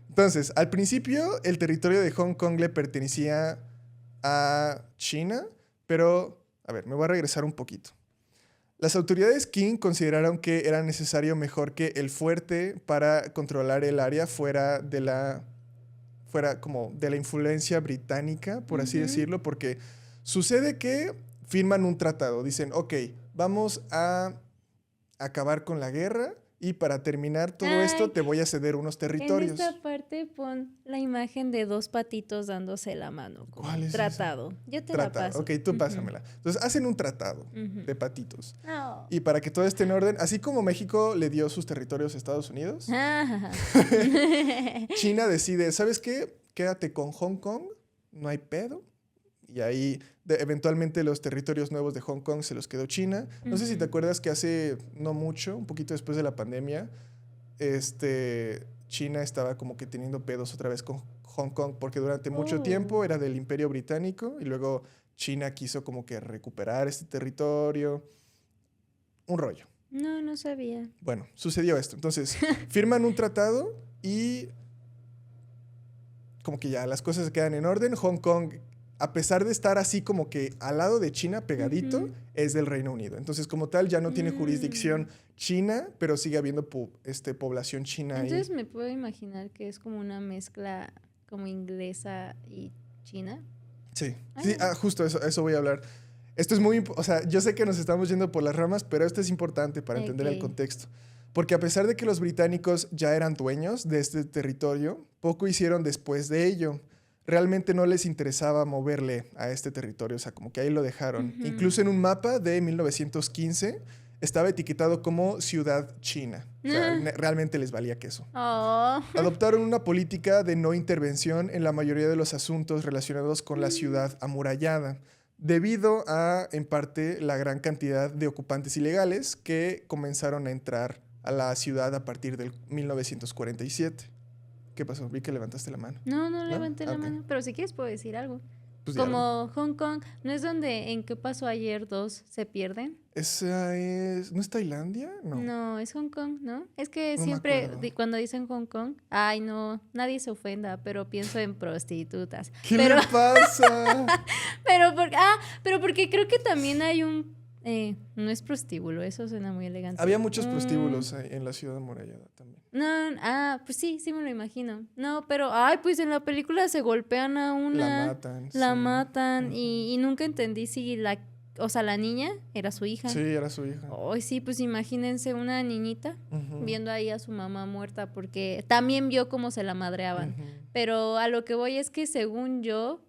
Entonces, al principio el territorio de Hong Kong le pertenecía a China, pero, a ver, me voy a regresar un poquito. Las autoridades Qing consideraron que era necesario mejor que el fuerte para controlar el área fuera como de la influencia británica, por así Ujú. decirlo, porque sucede que firman un tratado, dicen, ok, vamos a acabar con la guerra y para terminar todo esto Ay, te voy a ceder unos En territorios. esta parte pon la imagen de dos patitos dándose la mano. Como ¿Cuál es esa? tratado. Yo te la Tratado. paso. Ok, tú Ujú. pásamela. Entonces hacen un tratado Ujú. de patitos. Oh. Y para que todo esté en orden, así como México le dio sus territorios a Estados Unidos, Ah. China decide, ¿sabes qué? Quédate con Hong Kong, no hay pedo. Y ahí eventualmente los territorios nuevos de Hong Kong se los quedó China. No sé si te Ujú. acuerdas que hace no mucho, un poquito después de la pandemia, China estaba como que teniendo pedos otra vez con Hong Kong porque durante mucho Oh. tiempo era del Imperio Británico y luego China quiso como que recuperar este territorio. Un rollo. No, no sabía. Bueno, sucedió esto. Entonces, firman un tratado y como que ya las cosas se quedan en orden. Hong Kong, a pesar de estar así como que al lado de China, pegadito, Ujú. es del Reino Unido. Entonces, como tal, ya no tiene jurisdicción china, pero sigue habiendo población china Entonces ahí. me puedo imaginar que es como una mezcla como inglesa y china. Sí, Ah. sí, justo eso voy a hablar. Esto es o sea, yo sé que nos estamos yendo por las ramas, pero esto es importante para entender el Ok. contexto. Porque a pesar de que los británicos ya eran dueños de este territorio, poco hicieron después de ello. Realmente no les interesaba moverle a este territorio, o sea, como que ahí lo dejaron. Ujú. Incluso en un mapa de 1915 estaba etiquetado como Ciudad China. O sea, Ah. realmente les valía queso. Oh. Adoptaron una política de no intervención en la mayoría de los asuntos relacionados con la ciudad amurallada. debido a, en parte, la gran cantidad de ocupantes ilegales que comenzaron a entrar a la ciudad a partir del 1947. ¿Qué pasó? Vi que levantaste la mano. No ¿No? levanté la Ok. mano, pero si quieres puedo decir algo. Pues di algo. Como Hong Kong, ¿no es donde en qué pasó ayer dos se pierden? ¿Esa es... ¿No es Tailandia? No. No, es Hong Kong, ¿no? Es que No me siempre acuerdo. cuando dicen Hong Kong, ay no, nadie se ofenda, pero pienso en prostitutas. ¿Qué pero, le pasa? pero porque creo que también hay un, no es prostíbulo, eso suena muy elegante. Había muchos Mm, prostíbulos en la ciudad amurallada también. No, pues sí me lo imagino. No, pero, ay, pues en la película se golpean a una. La matan. La sí. matan Ujú. y nunca entendí si o sea, la niña era su hija. Sí, era su hija. Ay, sí, pues imagínense una niñita Ujú. viendo ahí a su mamá muerta porque también vio cómo se la madreaban. Ujú. Pero a lo que voy es que según yo,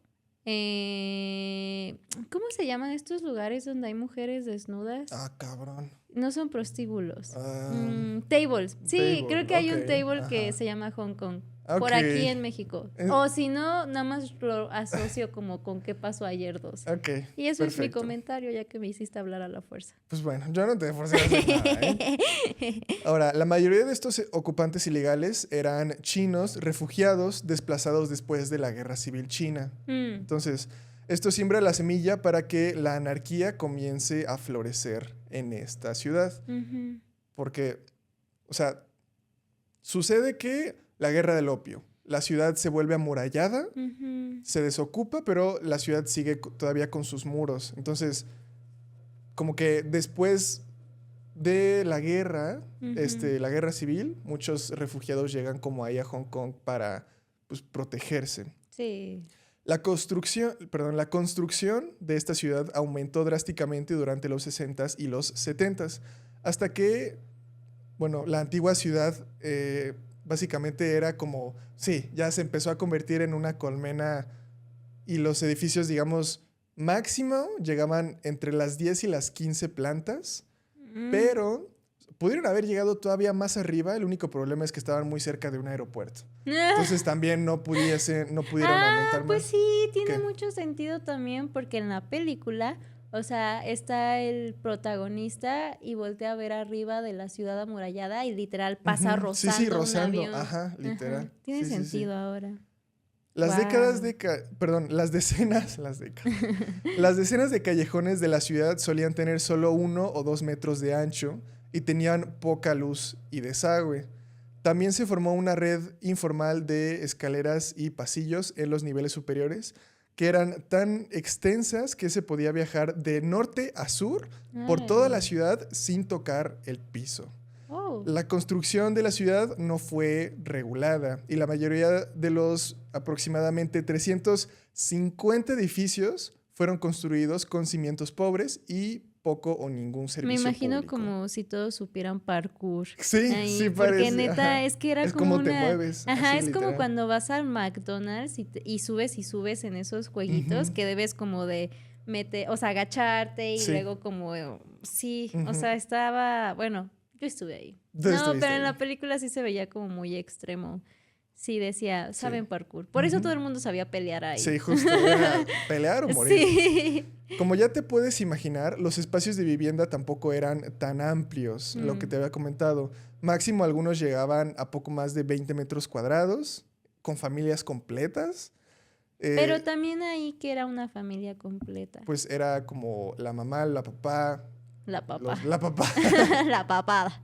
¿cómo se llaman estos lugares donde hay mujeres desnudas? Ah, cabrón. No son prostíbulos. Ah, Tables. Sí, table, creo que hay un ok, table que ajá. se llama Hong Kong. Ok. Por aquí en México. Eh. O si no, nada más lo asocio como con qué pasó ayer dos. Ok. Y eso es mi perfecto. comentario, ya que me hiciste hablar a la fuerza. Pues bueno, yo no te forcé a hacer nada, ¿eh? Ahora, la mayoría de estos ocupantes ilegales eran chinos, refugiados, desplazados después de la Guerra Civil China. Mm, Entonces, esto siembra la semilla para que la anarquía comience a florecer en esta ciudad. ujú, Porque, o sea, sucede que la guerra del opio, la ciudad se vuelve amurallada, ujú. se desocupa, pero la ciudad sigue todavía con sus muros. Entonces, como que después de la guerra, Ujú. la guerra civil, muchos refugiados llegan como ahí a Hong Kong para, pues, protegerse. Sí. La construcción de esta ciudad aumentó drásticamente durante los 60s y los 70s, hasta que, bueno, la antigua ciudad básicamente era como, sí, ya se empezó a convertir en una colmena y los edificios, digamos, máximo llegaban entre las 10 y las 15 plantas, Mm. pero pudieron haber llegado todavía más arriba, el único problema es que estaban muy cerca de un aeropuerto. Entonces también no pudieron aumentar Pues más. sí, tiene ¿Qué? mucho sentido también porque en la película, o sea, está el protagonista y voltea a ver arriba de la ciudad amurallada y literal pasa Ujú. rozando Sí, un rozando. avión. Ajá, literal. Ajá, tiene Sí, sí, sí. sentido ahora. Las Guau. décadas de... Perdón, las decenas... Las décadas. Las decenas de callejones de la ciudad solían tener solo 1 o 2 metros de ancho y tenían poca luz y desagüe. También se formó una red informal de escaleras y pasillos en los niveles superiores que eran tan extensas que se podía viajar de norte a sur por toda la Órale. ciudad sin tocar el piso. Oh. La construcción de la ciudad no fue regulada y la mayoría de los aproximadamente 350 edificios fueron construidos con cimientos pobres y poco o ningún Me servicio imagino público. como si todos supieran parkour. Sí, Ahí, sí porque parece. neta, Ajá. es que era Es como como te una... mueves. Ajá, así, es como literal. cuando vas al McDonald's y subes y subes en esos jueguitos Ujú. que debes como de o sea, agacharte y Sí. luego como... sí, o Ujú. sea, estaba... Bueno, yo estuve ahí. Tú No, estuviste pero en ahí. la película sí se veía como muy extremo. Sí, decía, saben Sí. parkour. Por eso Ujú. todo el mundo sabía pelear ahí. Sí, justo. Era pelear o morir. Sí. Como ya te puedes imaginar, los espacios de vivienda tampoco eran tan amplios, lo que Mm. te había comentado. Máximo algunos llegaban a poco más de 20 metros cuadrados, con familias completas. Pero también ahí que era una familia completa. Pues era como la mamá, la papá, La papá. la papá. La papada.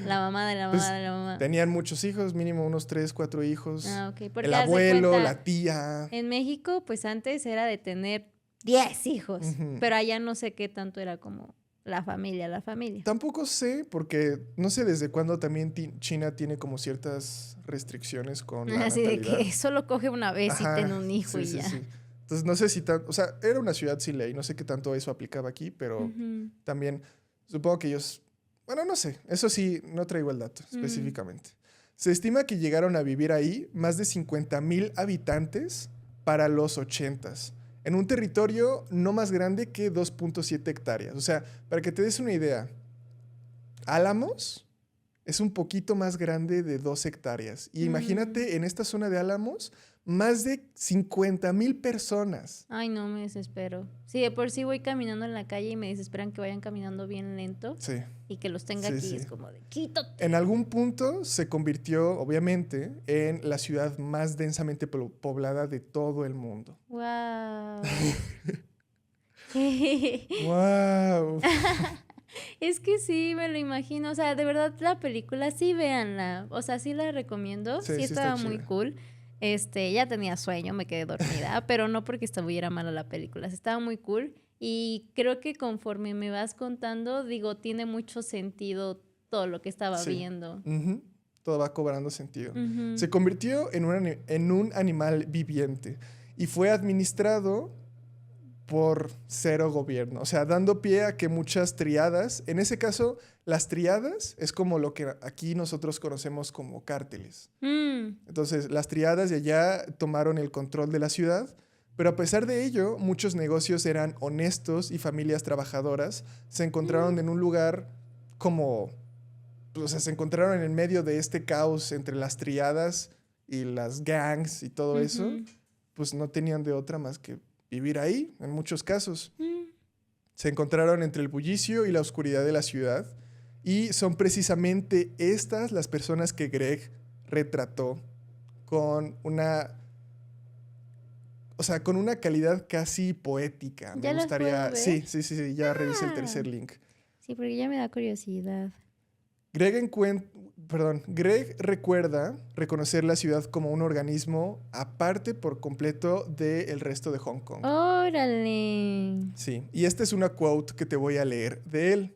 La mamá de la mamá Pues, de la mamá. Tenían muchos hijos, mínimo unos 3, 4 hijos. Ah, ok. Porque El haz de abuelo, cuenta, la tía. en México, pues antes era de tener 10 hijos. Ujú. Pero allá no sé qué tanto era como la familia, la familia. Tampoco sé, porque no sé desde cuándo también China tiene como ciertas restricciones con la Así de natalidad. que solo coge una vez Ajá, y ten un hijo sí, y sí, ya. sí. Entonces no sé si o sea, era una ciudad sin ley, no sé qué tanto eso aplicaba aquí, pero Ujú. también supongo que ellos, bueno, no sé, eso sí, no traigo el dato Mm. específicamente. Se estima que llegaron a vivir ahí más de 50,000 habitantes para los 80s, en un territorio no más grande que 2.7 hectáreas. O sea, para que te des una idea, Álamos es un poquito más grande de 2 hectáreas. Y imagínate, en esta zona de Álamos, más de 50,000 personas. Ay, no, me desespero. Sí, de por sí voy caminando en la calle y me desesperan que vayan caminando bien lento Sí. y que los tenga Sí, aquí. sí. Es como de, quítate. En algún punto se convirtió, obviamente, en la ciudad más densamente poblada de todo el mundo. Wow. ¡Wow! Es que sí, me lo imagino. O sea, de verdad, la película, sí, véanla. O sea, sí la recomiendo. Sí, Sí, sí está estaba muy chida. cool. Ya tenía sueño, me quedé dormida, pero no porque estuviera mala la película. Estaba muy cool. Y creo que conforme me vas contando, digo, tiene mucho sentido todo lo que estaba Sí. viendo. Ujú. Todo va cobrando sentido. Ujú. Se convirtió en un animal viviente y fue administrado por cero gobierno, o sea, dando pie a que muchas triadas, en ese caso, las triadas es como lo que aquí nosotros conocemos como cárteles. Mm. Entonces, las triadas de allá tomaron el control de la ciudad, pero a pesar de ello, muchos negocios eran honestos y familias trabajadoras se encontraron en un lugar como, o sea, se encontraron en medio de este caos entre las triadas y las gangs y todo eso, Ujú. pues no tenían de otra más que vivir ahí, en muchos casos. Mm. Se encontraron entre el bullicio y la oscuridad de la ciudad y son precisamente estas las personas que Greg retrató con con una calidad casi poética. Me ¿Ya las puedo gustaría, ver? sí, ya revisa el Ah. tercer link. Sí, porque ya me da curiosidad. Greg recuerda reconocer la ciudad como un organismo aparte por completo del resto de Hong Kong. Órale. Sí, y esta es una quote que te voy a leer de él.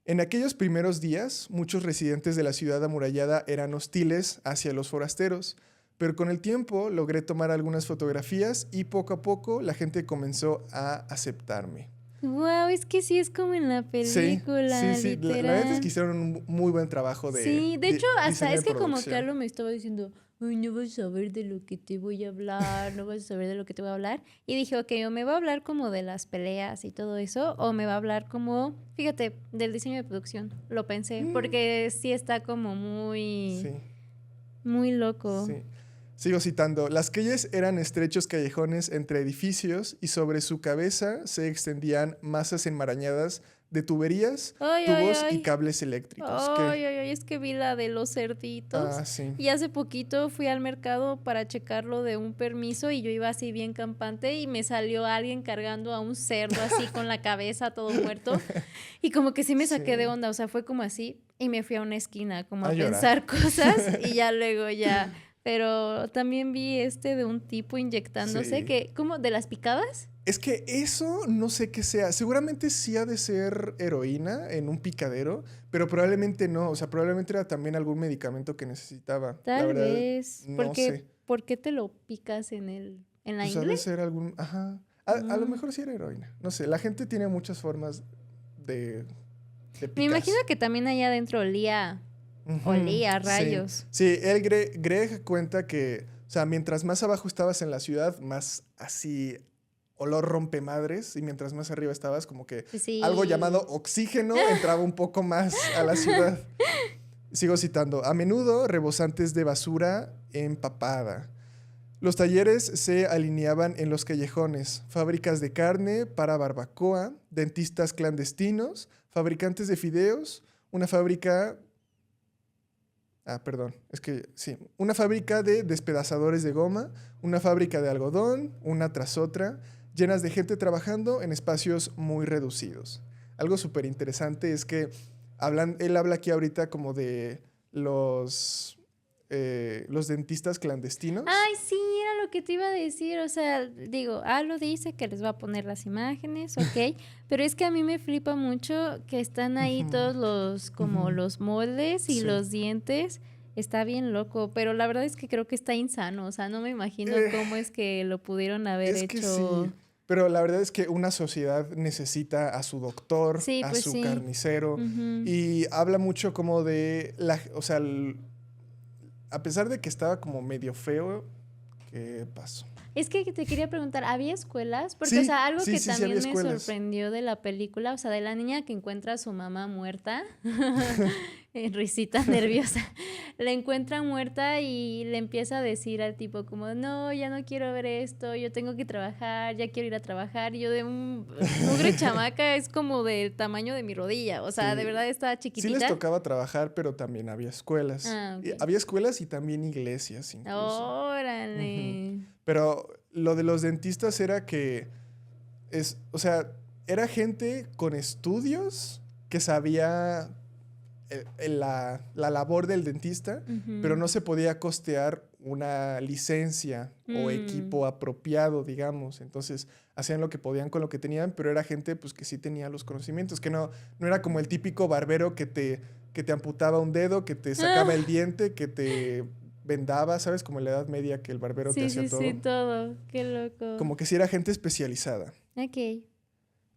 En aquellos primeros días, muchos residentes de la ciudad amurallada eran hostiles hacia los forasteros, pero con el tiempo logré tomar algunas fotografías y poco a poco la gente comenzó a aceptarme. Wow, es que sí es como en la película, Sí. La literal. verdad es que hicieron un muy buen trabajo de Sí, de hecho, hasta diseño es de que como que producción. Carlos me estaba diciendo, ay, no vas a saber de lo que te voy a hablar, no vas a saber de lo que te voy a hablar. Y dije, ok, o me va a hablar como de las peleas y todo eso, o me va a hablar como, fíjate, del diseño de producción. Lo pensé, porque sí está como muy, Sí. muy loco. Sí. Sigo citando. Las calles eran estrechos callejones entre edificios y sobre su cabeza se extendían masas enmarañadas de tuberías, Ay, tubos ay, y ay. cables eléctricos. Ay, ay, ay, es que vi la de los cerditos. Ah, sí. Y hace poquito fui al mercado para checarlo de un permiso y yo iba así bien campante y me salió alguien cargando a un cerdo así con la cabeza todo muerto. Y como que sí me saqué de Sí. onda, o sea, fue como así y me fui a una esquina como a A llorar. pensar cosas y ya luego ya. Pero también vi de un tipo inyectándose Sí. que, ¿cómo? ¿De las picadas? Es que eso no sé qué sea. Seguramente sí ha de ser heroína en un picadero, pero probablemente no. O sea, probablemente era también algún medicamento que necesitaba. La Tal verdad, vez. no sé. ¿Por qué te lo picas en la Pues ha ingle? de ser algún... Ajá. A lo Mm. mejor sí era heroína. No sé, la gente tiene muchas formas de Me picarse. imagino que también allá adentro olía Ujú, a sí. rayos. Sí, Greg cuenta que, o sea, mientras más abajo estabas en la ciudad, más así olor rompemadres, y mientras más arriba estabas, como que Sí. algo llamado oxígeno entraba un poco más a la ciudad. Sigo citando, a menudo rebosantes de basura empapada. Los talleres se alineaban en los callejones, fábricas de carne para barbacoa, dentistas clandestinos, fabricantes de fideos, una fábrica... Ah, perdón, es que sí, una fábrica de despedazadores de goma, una fábrica de algodón, una tras otra, llenas de gente trabajando en espacios muy reducidos. Algo súper interesante es que él habla aquí ahorita como de los dentistas clandestinos. Ay, sí, era lo que te iba a decir. O sea, digo, lo dice que les va a poner las imágenes, ok. Pero es que a mí me flipa mucho que están ahí Ujú. todos como Ujú. los moldes y Sí. los dientes. Está bien loco, pero la verdad es que creo que está insano. O sea, no me imagino Eh, cómo es que lo pudieron haber Es que hecho. sí, pero la verdad es que una sociedad necesita a su doctor, Sí, a pues su sí. carnicero, Ujú. y habla mucho como de o sea, a pesar de que estaba como medio feo, ¿qué pasó? Es que te quería preguntar, ¿había escuelas? Porque, Sí, o sea, algo sí, que sí, sí, también había me escuelas. sorprendió de la película, o sea, de la niña que encuentra a su mamá muerta, risita nerviosa, la encuentra muerta y le empieza a decir al tipo como, no, ya no quiero ver esto, yo tengo que trabajar, ya quiero ir a trabajar. Y yo de mugre chamaca es como del tamaño de mi rodilla, o sea, de Sí, verdad estaba sí les chiquitita. tocaba trabajar, pero también había escuelas. Ah, Y ok. había escuelas y también iglesias incluso. Ujú. Órale. Pero lo de los dentistas era que o sea, era gente con estudios que sabía la labor del dentista, pero Ujú. no se podía costear una licencia o Mm. equipo apropiado, digamos. Entonces hacían lo que podían con lo que tenían, pero era gente pues que sí tenía los conocimientos, que no era como el típico barbero que te amputaba un dedo, que te sacaba el Ah, diente, que te vendaba, ¿sabes? Como en la Edad Media que el barbero te sí, hacía sí, sí, todo. todo. Qué loco. Como que sí era gente especializada. Ok.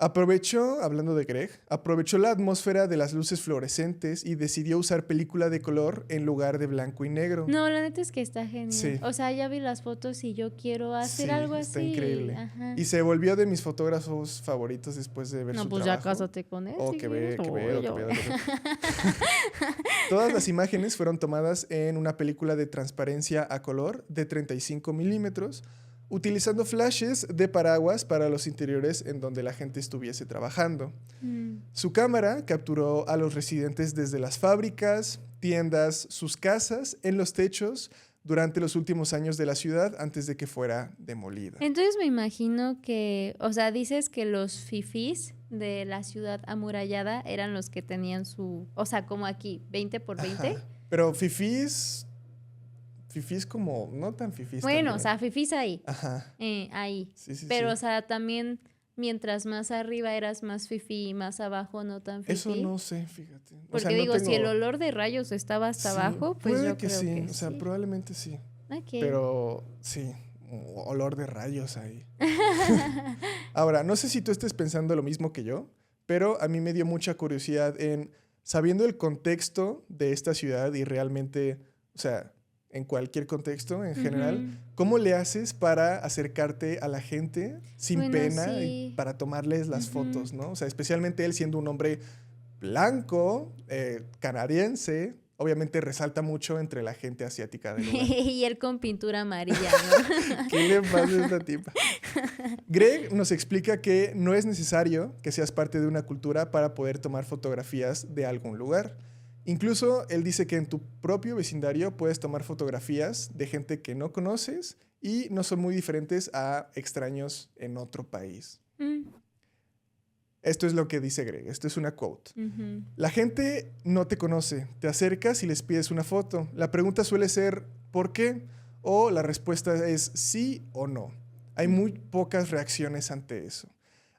Aprovechó, hablando de Greg, aprovechó la atmósfera de las luces fluorescentes y decidió usar película de color en lugar de blanco y negro. No, la neta es que está genial. Sí, O sea, ya vi las fotos y yo quiero hacer sí, algo está así. increíble. Ajá. Y se volvió de mis fotógrafos favoritos después de ver No, su pues ya trabajo. cásate con él Oh, si quieres. que Uy, veo, que yo. veo, que veo. Todas las imágenes fueron tomadas en una película de transparencia a color de 35 milímetros, utilizando flashes de paraguas para los interiores en donde la gente estuviese trabajando. Mm. Su cámara capturó a los residentes desde las fábricas, tiendas, sus casas, en los techos, durante los últimos años de la ciudad antes de que fuera demolida. Entonces me imagino que, o sea, dices que los fifís de la ciudad amurallada eran los que tenían su, o sea, como aquí, 20 por 20. Ajá. Pero fifís como, no tan fifís Bueno, o también. sea, fifís ahí, Ajá. ahí. Sí, sí, Pero, sí. o sea, también mientras más arriba eras más fifí y más abajo no tan Eso fifí. no sé, fíjate. O sea, Porque no digo, si el tengo... olor de rayos estaba hasta Sí, abajo, pues puede yo que creo sí. que O sea, sí. probablemente sí. Ok. Pero sí, olor de rayos ahí. Ahora, no sé si tú estés pensando lo mismo que yo, pero a mí me dio mucha curiosidad en, sabiendo el contexto de esta ciudad y realmente, o sea, en cualquier contexto en general, Ujú. ¿cómo le haces para acercarte a la gente sin Bueno, pena y sí. para tomarles las Ujú. fotos, ¿no? O sea, especialmente él siendo un hombre blanco, canadiense, obviamente resalta mucho entre la gente asiática del lugar. Y él con pintura amarilla, ¿no? ¿Qué le pasa a esta tipa? Greg nos explica que no es necesario que seas parte de una cultura para poder tomar fotografías de algún lugar. Incluso él dice que en tu propio vecindario puedes tomar fotografías de gente que no conoces y no son muy diferentes a extraños en otro país. Mm, Esto es lo que dice Greg, esto es una quote. ujú. La gente no te conoce, te acercas y les pides una foto. La pregunta suele ser ¿por qué? O la respuesta es sí o no. Hay muy pocas reacciones ante eso.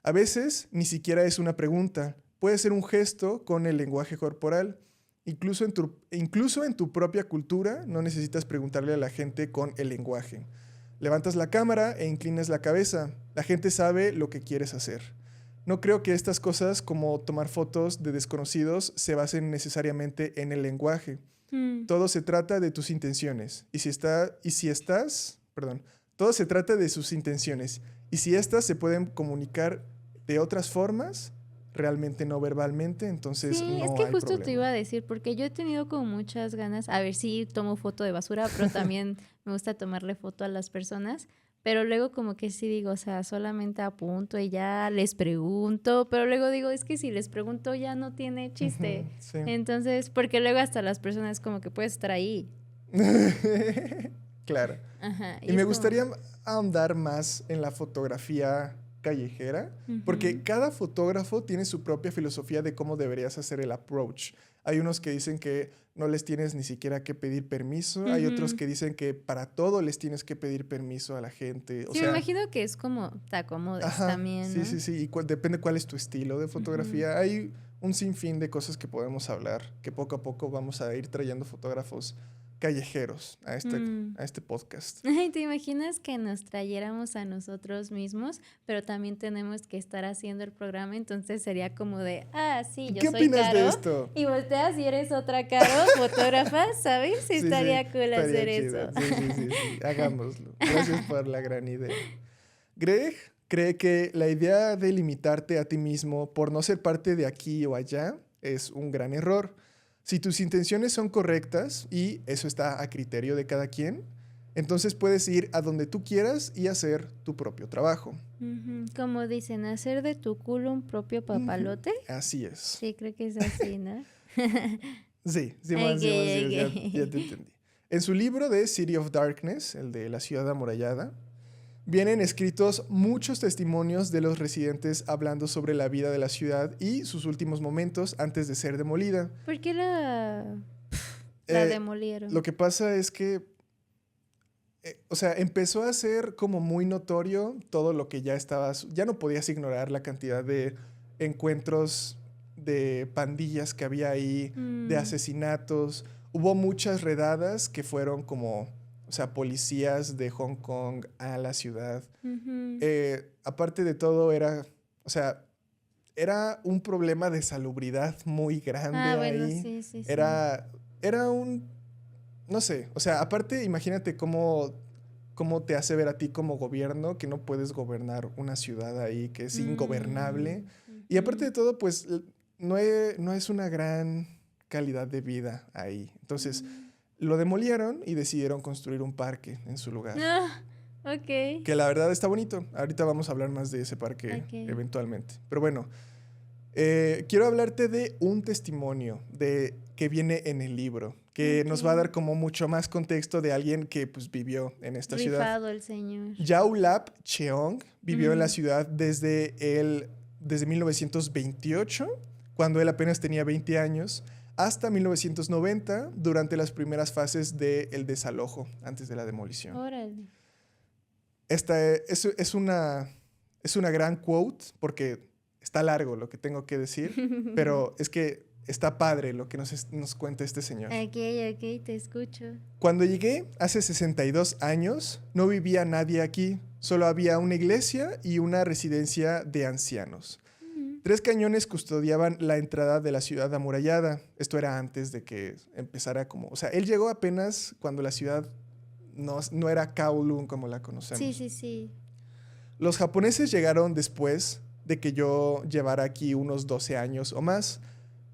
A veces ni siquiera es una pregunta, puede ser un gesto con el lenguaje corporal. Incluso en tu propia cultura no necesitas preguntarle a la gente con el lenguaje. Levantas la cámara e inclinas la cabeza. La gente sabe lo que quieres hacer. No creo que estas cosas como tomar fotos de desconocidos se basen necesariamente en el lenguaje. Mm. Todo se trata de tus intenciones. Todo se trata de sus intenciones. Y si estas se pueden comunicar de otras formas, realmente no verbalmente, entonces Sí, es no que hay justo te iba problema. a decir, porque yo he tenido como muchas ganas, a ver si tomo foto de basura, pero también me gusta tomarle foto a las personas, pero luego como que sí digo, o sea, solamente apunto y ya les pregunto, pero luego digo, es que si les pregunto ya no tiene chiste. Ujú, sí. Entonces, porque luego hasta las personas como que puedes estar ahí. Claro. Ajá, Y y me es como, gustaría ahondar más en la fotografía callejera, porque ujú, cada fotógrafo tiene su propia filosofía de cómo deberías hacer el approach. Hay unos que dicen que no les tienes ni siquiera que pedir permiso, hay otros ujú. que dicen que para todo les tienes que pedir permiso a la gente. O Sí, me sea, imagino que es como te acomodes ajá, también, sí, ¿no? sí, sí, y depende cuál es tu estilo de Ujú. fotografía. Hay un sinfín de cosas que podemos hablar, que poco a poco vamos a ir trayendo fotógrafos callejeros a este podcast. Ay, ¿te imaginas que nos trayéramos a nosotros mismos, pero también tenemos que estar haciendo el programa? Entonces sería como de, sí, yo ¿Qué soy opinas Caro. de esto? Y volteas y eres otra Caro, fotógrafa, ¿sabes? Sí, Estaría sí, cool estaría hacer chido. eso. Sí, hagámoslo. Gracias por la gran idea. Greg cree que la idea de limitarte a ti mismo por no ser parte de aquí o allá es un gran error. Si tus intenciones son correctas, y eso está a criterio de cada quien, entonces puedes ir a donde tú quieras y hacer tu propio trabajo. Como dicen, hacer de tu culo un propio papalote. Así es. Sí, creo que es así, ¿no? Sí, Ok, ya ok. te entendí. En su libro de City of Darkness, el de la ciudad amurallada, vienen escritos muchos testimonios de los residentes hablando sobre la vida de la ciudad y sus últimos momentos antes de ser demolida. ¿Por qué la demolieron? Lo que pasa es que, empezó a ser como muy notorio todo lo que ya no podías ignorar la cantidad de encuentros de pandillas que había ahí, de asesinatos. Hubo muchas redadas que fueron como, policías de Hong Kong a la ciudad. Aparte de todo, era un problema de salubridad muy grande bueno, ahí. sí. Era un, no sé, aparte imagínate cómo te hace ver a ti como gobierno que no puedes gobernar una ciudad ahí que es ingobernable. Y aparte de todo, pues no es una gran calidad de vida ahí. Entonces, lo demolieron y decidieron construir un parque en su lugar. Ok. Que la verdad está bonito. Ahorita vamos a hablar más de ese parque eventualmente. Pero bueno, quiero hablarte de un testimonio que viene en el libro, que nos va a dar como mucho más contexto de alguien que pues vivió en esta ciudad. Rifado el señor. Yao Lap Cheong vivió en la ciudad desde 1928, cuando él apenas tenía 20 años, hasta 1990, durante las primeras fases del desalojo, antes de la demolición. Órale. Esta es una gran quote, porque está largo lo que tengo que decir, pero es que está padre lo que nos cuenta este señor. Ok, te escucho. Cuando llegué hace 62 años, no vivía nadie aquí, solo había una iglesia y una residencia de ancianos. 3 cañones custodiaban la entrada de la ciudad amurallada. Esto era antes de que empezara como... él llegó apenas cuando la ciudad no era Kowloon como la conocemos. Sí. Los japoneses llegaron después de que yo llevara aquí unos 12 años o más.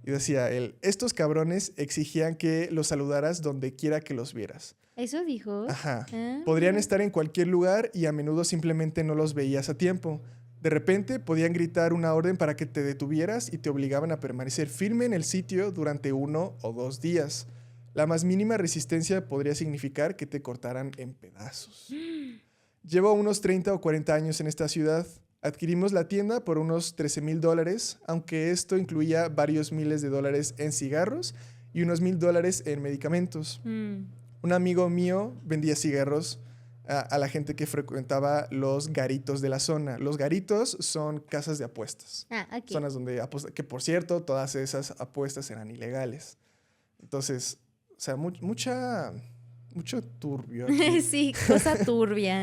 Y decía él, estos cabrones exigían que los saludaras donde quiera que los vieras. ¿Eso dijo? Ajá. Podrían estar en cualquier lugar y a menudo simplemente no los veías a tiempo. De repente podían gritar una orden para que te detuvieras y te obligaban a permanecer firme en el sitio durante 1 o 2 días. La más mínima resistencia podría significar que te cortaran en pedazos. Llevo unos 30 o 40 años en esta ciudad. Adquirimos la tienda por unos $13,000, aunque esto incluía varios miles de dólares en cigarros y unos $1,000 en medicamentos. Un amigo mío vendía cigarros a la gente que frecuentaba los garitos de la zona. Los garitos son casas de apuestas. Ok. Zonas donde apuestan, que por cierto, todas esas apuestas eran ilegales. Entonces, mucho turbio aquí. Sí, cosa turbia.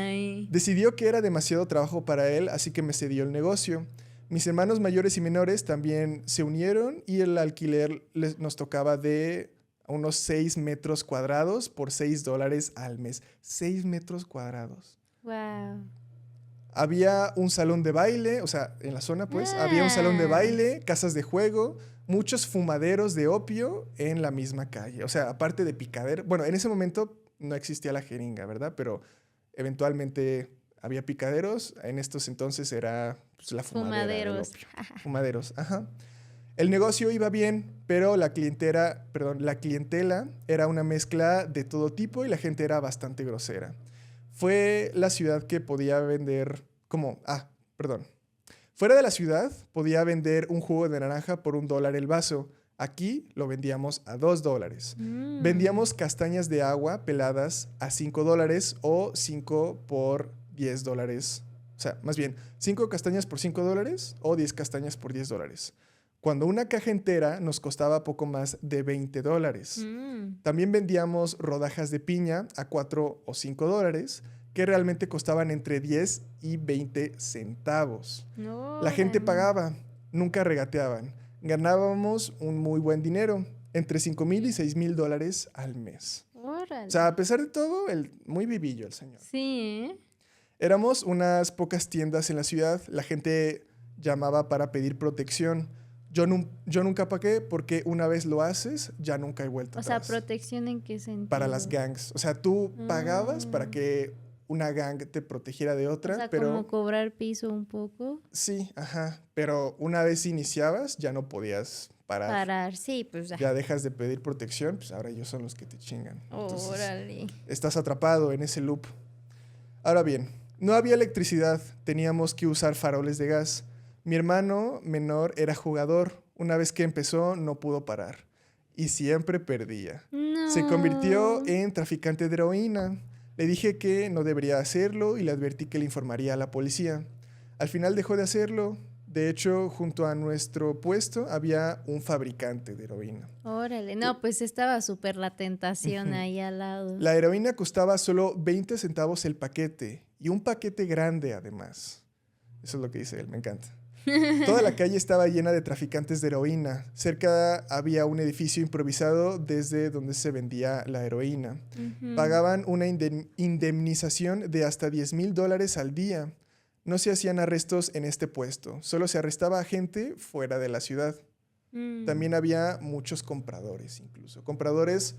Decidió que era demasiado trabajo para él, así que me cedió el negocio. Mis hermanos mayores y menores también se unieron y el alquiler nos tocaba de unos 6 metros cuadrados por $6 al mes. 6 metros cuadrados. Wow. Había un salón de baile, en la zona pues, había un salón de baile, casas de juego, muchos fumaderos de opio en la misma calle. Aparte de picadero. Bueno, en ese momento no existía la jeringa, ¿verdad? Pero eventualmente había picaderos. En estos entonces era pues, la fumadera del opio. Fumaderos, ajá. El negocio iba bien, pero la clientela era una mezcla de todo tipo y la gente era bastante grosera. Fue la ciudad que podía vender Fuera de la ciudad, podía vender un jugo de naranja por $1 el vaso. Aquí lo vendíamos a $2. Vendíamos castañas de agua peladas a $5 o 5 por $10. Más bien, 5 castañas por $5 o 10 castañas por $10. cuando una caja entera nos costaba poco más de $20. Mm. También vendíamos rodajas de piña a $4 o $5, que realmente costaban entre 10 y 20 centavos. La gente Órale. pagaba, nunca regateaban. Ganábamos un muy buen dinero, entre $5,000 y $6,000 al mes. Órale. O sea, a pesar de todo, muy vivillo el señor. Sí, ¿eh? Éramos unas pocas tiendas en la ciudad. La gente llamaba para pedir protección. Yo nunca pagué porque una vez lo haces, ya nunca he vuelto O sea, atrás. ¿protección en qué sentido? Para las gangs. O sea, tú pagabas Ah. para que una gang te protegiera de otra, O sea, pero como cobrar piso un poco. sí, ajá. Pero una vez iniciabas, ya no podías parar. Parar, sí, pues ya. Ya dejas de pedir protección, pues ahora ellos son los que te chingan. Entonces, Órale. estás atrapado en ese loop. Ahora bien, no había electricidad, teníamos que usar faroles de gas. Mi hermano menor era jugador. Una vez que empezó, no pudo parar. Y siempre perdía. No. Se convirtió en traficante de heroína. Le dije que no debería hacerlo y le advertí que le informaría a la policía. Al final dejó de hacerlo. De hecho, junto a nuestro puesto había un fabricante de heroína. Órale. No, pues estaba súper la tentación Ujú. ahí al lado. La heroína costaba solo 20 centavos el paquete y un paquete grande además. Eso es lo que dice él, me encanta. Toda la calle estaba llena de traficantes de heroína. Cerca había un edificio improvisado desde donde se vendía la heroína. Ujú. Pagaban una indemnización de hasta $10,000 al día. No se hacían arrestos en este puesto, solo se arrestaba a gente fuera de la ciudad. Mm. También había muchos compradores incluso. Compradores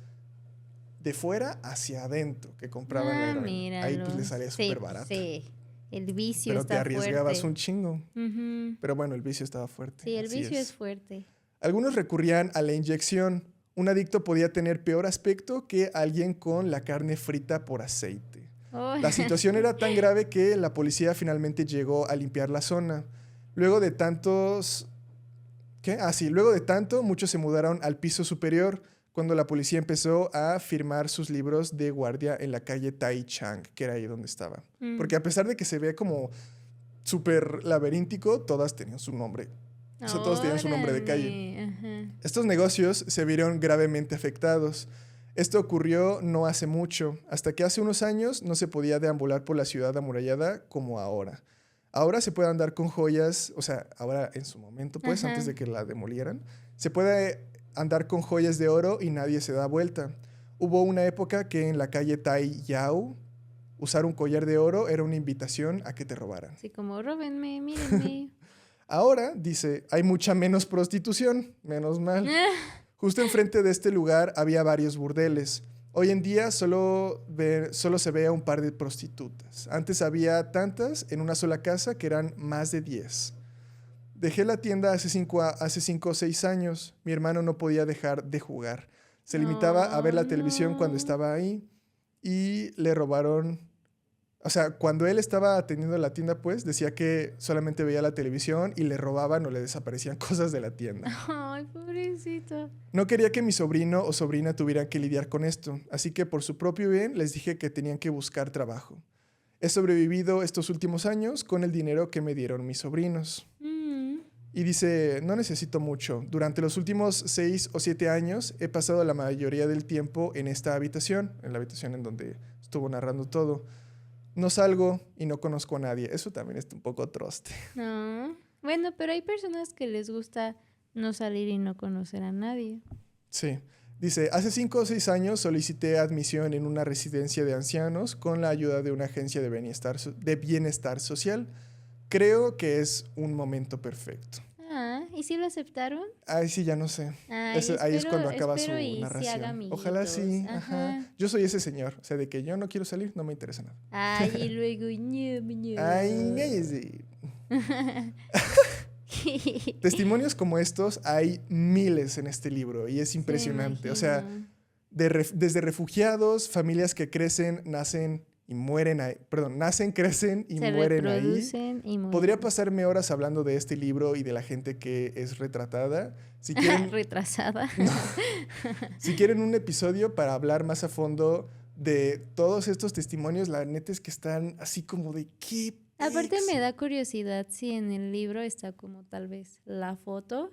de fuera hacia adentro que compraban la heroína. Ahí pues les salía Sí, súper barato. Sí, el vicio Pero te está arriesgabas fuerte. un chingo. Ujú. Pero bueno, el vicio estaba fuerte. Sí, el así vicio es fuerte. Algunos recurrían a la inyección. Un adicto podía tener peor aspecto que alguien con la carne frita por aceite. La situación era tan grave que la policía finalmente llegó a limpiar la zona. Luego de tantos... ¿Qué? Ah, sí, luego de tanto, muchos se mudaron al piso superior cuando la policía empezó a firmar sus libros de guardia en la calle Tai Chang, que era ahí donde estaba. Mm. Porque a pesar de que se ve como súper laberíntico, todas tenían su nombre. O sea, todos tenían su nombre de calle. Órale, ajá. Estos negocios se vieron gravemente afectados. Esto ocurrió no hace mucho, hasta que hace unos años no se podía deambular por la ciudad amurallada como ahora. Ahora se puede andar con joyas, o sea, ahora en su momento, pues, Ajá. antes de que la demolieran, se puede andar con joyas de oro y nadie se da vuelta. Hubo una época que en la calle Tai Yao, usar un collar de oro era una invitación a que te robaran. Sí, como róbenme, mírenme. Ahora, dice, hay mucha menos prostitución, menos mal. Justo enfrente de este lugar había varios burdeles. Hoy en día solo se ve a un par de prostitutas. Antes había tantas en una sola casa que eran más de 10. Dejé la tienda hace 5 o 6 años. Mi hermano no podía dejar de jugar. Se limitaba a ver la televisión cuando no. estaba ahí y le robaron. O sea, cuando él estaba atendiendo la tienda, pues, decía que solamente veía la televisión y le robaban o le desaparecían cosas de la tienda. Ay, pobrecito. No quería que mi sobrino o sobrina tuvieran que lidiar con esto, así que por su propio bien les dije que tenían que buscar trabajo. He sobrevivido estos últimos años con el dinero que me dieron mis sobrinos. Mm. Y dice, no necesito mucho. Durante los últimos 6 o 7 años he pasado la mayoría del tiempo en esta habitación, en la habitación en donde estuvo narrando todo. No salgo y no conozco a nadie. Eso también está un poco troste. No. Bueno, pero hay personas que les gusta no salir y no conocer a nadie. Sí. Dice, hace 5 o 6 años solicité admisión en una residencia de ancianos con la ayuda de una agencia de bienestar social. Creo que es un momento perfecto. Ah, ¿y si lo aceptaron? Ay, sí, ya no sé. Ay, Ahí es cuando acaba su espero y sí narración. haga amiguitos. Ojalá sí. Ajá. Ajá. Yo soy ese señor. O sea, de que yo no quiero salir, no me interesa nada. Ay, y luego Ay, cállese. Testimonios como estos hay miles en este libro y es impresionante. O sea, desde refugiados, familias que crecen, nacen y mueren ahí. Perdón, nacen, crecen y se mueren ahí. reproducen y mueren. Podría pasarme horas hablando de este libro y de la gente que es retratada. Si quieren, Retrasada. si quieren un episodio para hablar más a fondo de todos estos testimonios, la neta es que están así como de qué Aparte pex? me da curiosidad si en el libro está como tal vez la foto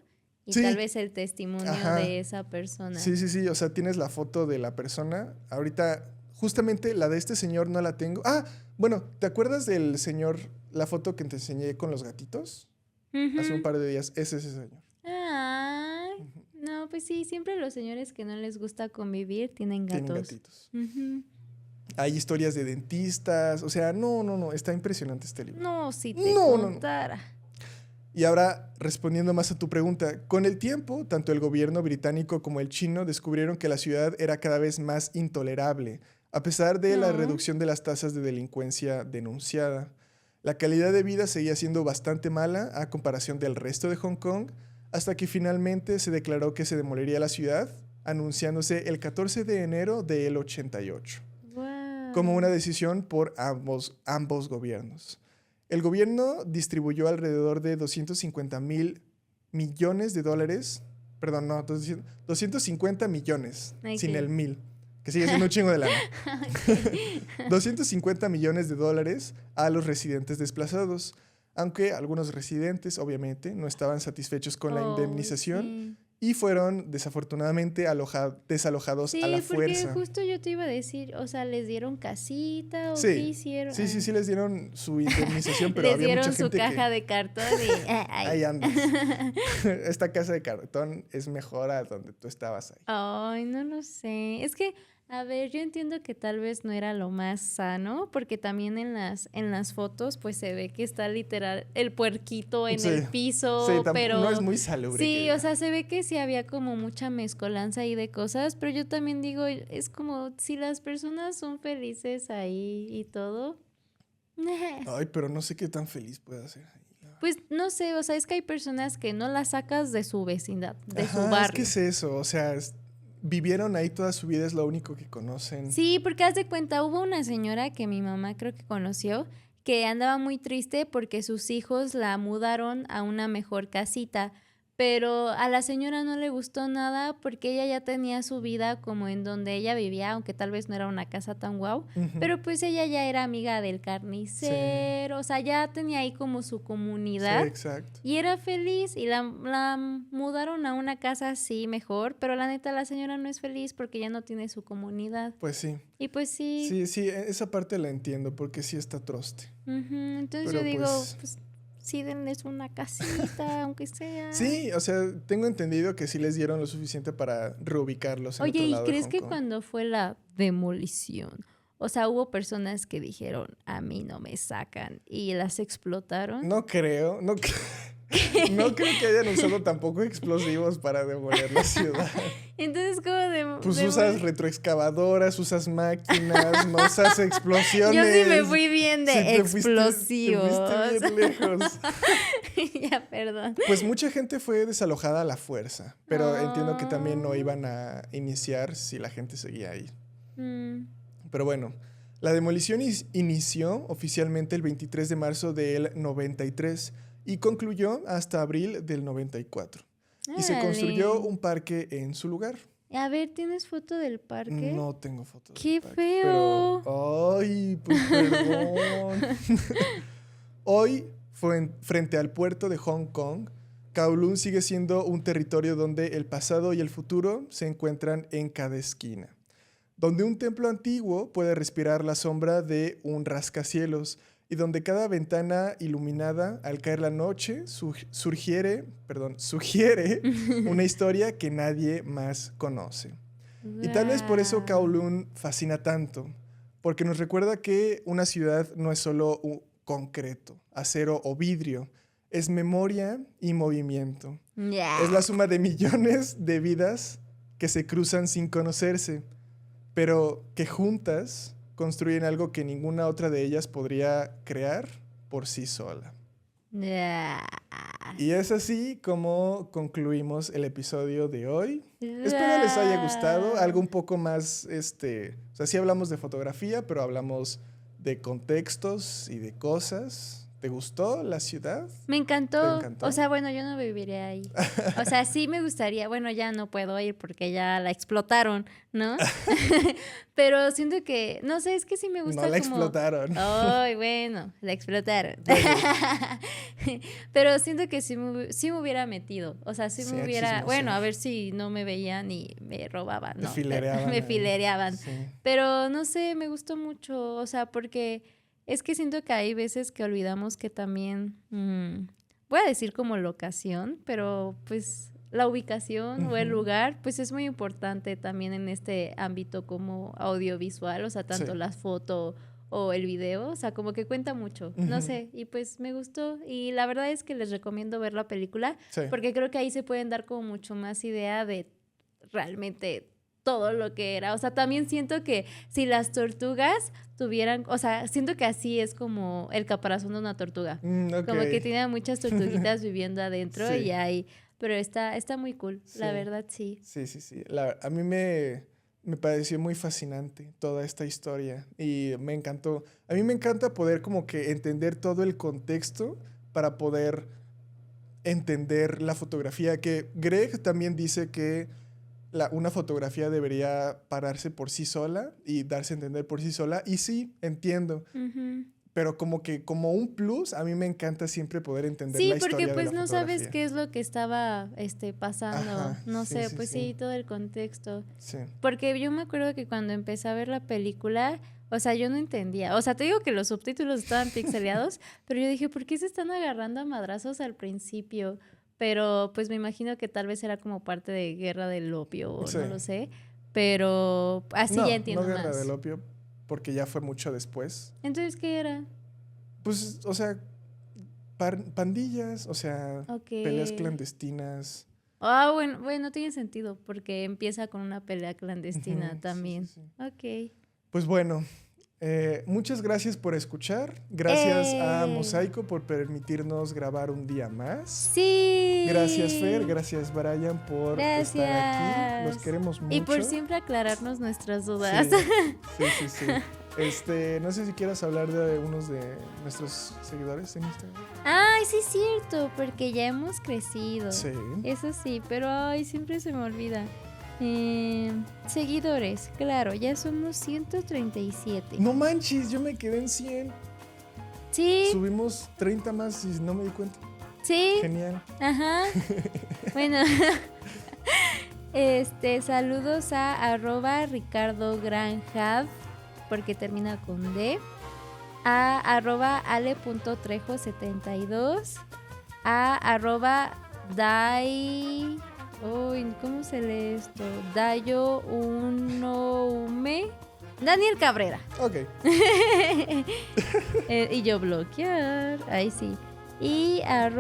y Sí. tal vez el testimonio Ajá. de esa persona. Sí, sí, sí, o sea, tienes la foto de la persona. Ahorita, justamente la de este señor no la tengo. Ah, bueno, ¿te acuerdas del señor, la foto que te enseñé con los gatitos? Hace un Ujú. par de días, ese es ese señor. Ay, no, pues sí, siempre los señores que no les gusta convivir tienen Tienen gatos. gatitos. Ujú. Hay historias de dentistas, o sea, no, está impresionante este libro. No, si te No, no, no. contara. Y ahora, respondiendo más a tu pregunta, con el tiempo, tanto el gobierno británico como el chino descubrieron que la ciudad era cada vez más intolerable, a pesar de la No. reducción de las tasas de delincuencia denunciada. La calidad de vida seguía siendo bastante mala a comparación del resto de Hong Kong, hasta que finalmente se declaró que se demoliría la ciudad, anunciándose el 14 de enero del 88 como una Wow. decisión por ambos gobiernos. El gobierno distribuyó alrededor de 250 mil millones de dólares, perdón, no, 250 millones, sin el Ok. mil, que sigue siendo un chingo de lana. 250 millones de dólares a los residentes desplazados, aunque algunos residentes, obviamente, no estaban satisfechos con la Oh, indemnización sí. y fueron desafortunadamente desalojados a la Sí, porque fuerza. justo yo te iba a decir, o sea, ¿les dieron casita o qué Sí, hicieron? sí, sí, Ah. sí les dieron su indemnización, pero Les había mucha dieron su gente caja que de cartón y ahí ay. andas. Esta casa de cartón es mejor a donde tú estabas ahí. Ay, no lo sé. Es que, a ver, yo entiendo que tal vez no era lo más sano, porque también en las fotos, pues se ve que está literal el puerquito en Sí, el sí, piso, no es pero muy salubre. sí, o sea, se ve que sí había como mucha mezcolanza ahí de cosas, pero yo también digo, es como si las personas son felices ahí y todo. Ay, pero no sé qué tan feliz puede ser ahí. Pues no sé, o sea, es que hay personas que no las sacas de su vecindad, de su Ajá, es que barrio. es eso, o sea, vivieron ahí toda su vida, es lo único que conocen. Sí, porque haz de cuenta, hubo una señora que mi mamá creo que conoció, que andaba muy triste porque sus hijos la mudaron a una mejor casita, pero a la señora no le gustó nada porque ella ya tenía su vida como en donde ella vivía, aunque tal vez no era una casa tan guau, Ujú. pero pues ella ya era amiga del carnicero, o sea, ya tenía ahí como su Sí, comunidad. exacto. Y era feliz y la mudaron a una casa así mejor, pero la neta la señora no es feliz porque ya no tiene su comunidad. Pues sí. Y pues sí, Sí, sí, esa parte la entiendo porque sí está troste. ujú, entonces Pero yo digo, pues pues sí denles una casita, aunque sea. sí, o sea, tengo entendido que sí les dieron lo suficiente para reubicarlos en Oye, otro ¿y lado de crees Hong que Kong. cuando fue la demolición, o sea, hubo personas que dijeron, a mí no me sacan y las explotaron? No creo, no creo que hayan usado tampoco explosivos para demoler la ciudad. Entonces, ¿cómo Pues usas retroexcavadoras, usas máquinas, no usas explosiones. Yo sí me fui bien de Sí, explosivos. te fuiste bien lejos. Ya, perdón. Pues mucha gente fue desalojada a la fuerza, pero entiendo que también no Ah. iban a iniciar si la gente seguía ahí. Mm. Pero bueno, la demolición inició oficialmente el 23 de marzo del 93 y concluyó hasta abril del 94. Y se construyó Órale. un parque en su lugar. A ver, ¿tienes foto del parque? No tengo fotos. del ¡Qué parque, feo! Pero, ay, pues perdón. Hoy, frente al puerto de Hong Kong, Kowloon sigue siendo un territorio donde el pasado y el futuro se encuentran en cada esquina. Donde un templo antiguo puede respirar la sombra de un rascacielos y donde cada ventana iluminada al caer la noche sugiere una historia que nadie más conoce. Y tal vez por eso Guau. Kowloon fascina tanto, porque nos recuerda que una ciudad no es solo un concreto, acero o vidrio, es memoria y movimiento. Ya. Es la suma de millones de vidas que se cruzan sin conocerse, pero que juntas construyen algo que ninguna otra de ellas podría crear por sí sola. Ya. Y es así como concluimos el episodio de hoy. Espero les haya gustado, algo un poco más, o sea, sí hablamos de fotografía, pero hablamos de contextos y de cosas ¿Te gustó la ciudad? Me encantó. ¿Te encantó? O sea, bueno, yo no viviría ahí. O sea, sí me gustaría. Bueno, ya no puedo ir porque ya la explotaron, ¿no? Pero siento que, no sé, es que sí me gusta No la como... explotaron. Ay, bueno, la explotaron. Pero siento que sí me hubiera metido. O sea, sí Sí, me a hubiera... chismosear. Bueno, a ver si no me veían y me robaban, Te ¿no? filereaban Me ahí. filereaban. Sí. Pero no sé, me gustó mucho. O sea, porque es que siento que hay veces que olvidamos que también... voy a decir como locación, pero pues la ubicación o el Ujú. lugar, pues es muy importante también en este ámbito como audiovisual, o sea, tanto Sí. la foto o el video, o sea, como que cuenta mucho, no Ujú. sé, y pues me gustó y la verdad es que les recomiendo ver la película Sí. porque creo que ahí se pueden dar como mucho más idea de realmente todo lo que era, o sea, también siento que si las tortugas tuvieran, o sea, siento que así es como el caparazón de una tortuga. Ok. Como que tiene a muchas tortuguitas viviendo adentro Sí. y hay, pero está muy cool, la Sí. verdad sí. Sí. A mí me pareció muy fascinante toda esta historia y me encantó. A mí me encanta poder como que entender todo el contexto para poder entender la fotografía, que Greg también dice que una fotografía debería pararse por sí sola y darse a entender por sí sola. Y sí, entiendo. Ujú. Pero como que como un plus, a mí me encanta siempre poder entender Sí, la porque historia de pues la no sabes fotografía. qué es lo que estaba pasando, Ajá, no sí, sé, sí, pues sí. sí, todo el contexto. Sí. Porque yo me acuerdo que cuando empecé a ver la película, o sea, yo no entendía. O sea, te digo que los subtítulos estaban pixeleados, pero yo dije, ¿por qué se están agarrando a madrazos al principio? Pero pues me imagino que tal vez era como parte de Guerra del Opio, o Sí. no lo sé. Pero así ya No entiendo Guerra más. del Opio, porque ya fue mucho después. Entonces, ¿qué era? Pues, o sea, pandillas, o sea, Ok. peleas clandestinas. Ah, bueno, tiene sentido, porque empieza con una pelea Ujú, clandestina sí, también. sí. Ok. Pues bueno, muchas gracias por escuchar. Gracias a ¡Eh! Mosaico por permitirnos grabar un día más. Sí. Gracias, Fer. Gracias, Brian, por estar aquí. Los Gracias. queremos mucho. Y por siempre aclararnos nuestras Sí, dudas. sí. No sé si quieras hablar de unos de nuestros seguidores en Instagram. Ay, sí es cierto, porque ya hemos crecido. Sí. Eso sí, pero ay, siempre se me olvida. Seguidores, claro, ya somos 137. No manches, yo me quedé en 100. Sí, Subimos 30 más y no me di cuenta. sí, Genial. ajá. Bueno, saludos a @RicardoGranjad, porque termina con D, a @ale.trejo72, a @dai... Uy, ¿cómo se lee esto? Dayo Unoume. Daniel Cabrera. Ok. Y yo bloquear. Ahí sí. Y a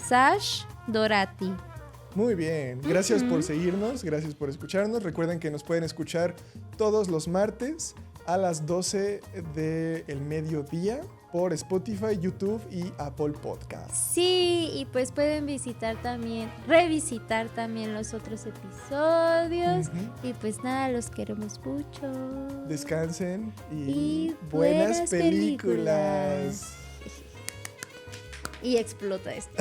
Sash Dorati. Muy bien. Gracias por seguirnos. Gracias por escucharnos. Recuerden que nos pueden escuchar todos los martes a las 12 del mediodía por Spotify, YouTube y Apple Podcasts. Sí, y pues pueden revisitar también los otros episodios. Ujú. Y pues nada, los queremos mucho. Descansen y, Y buenas buenas películas. Y explota esto.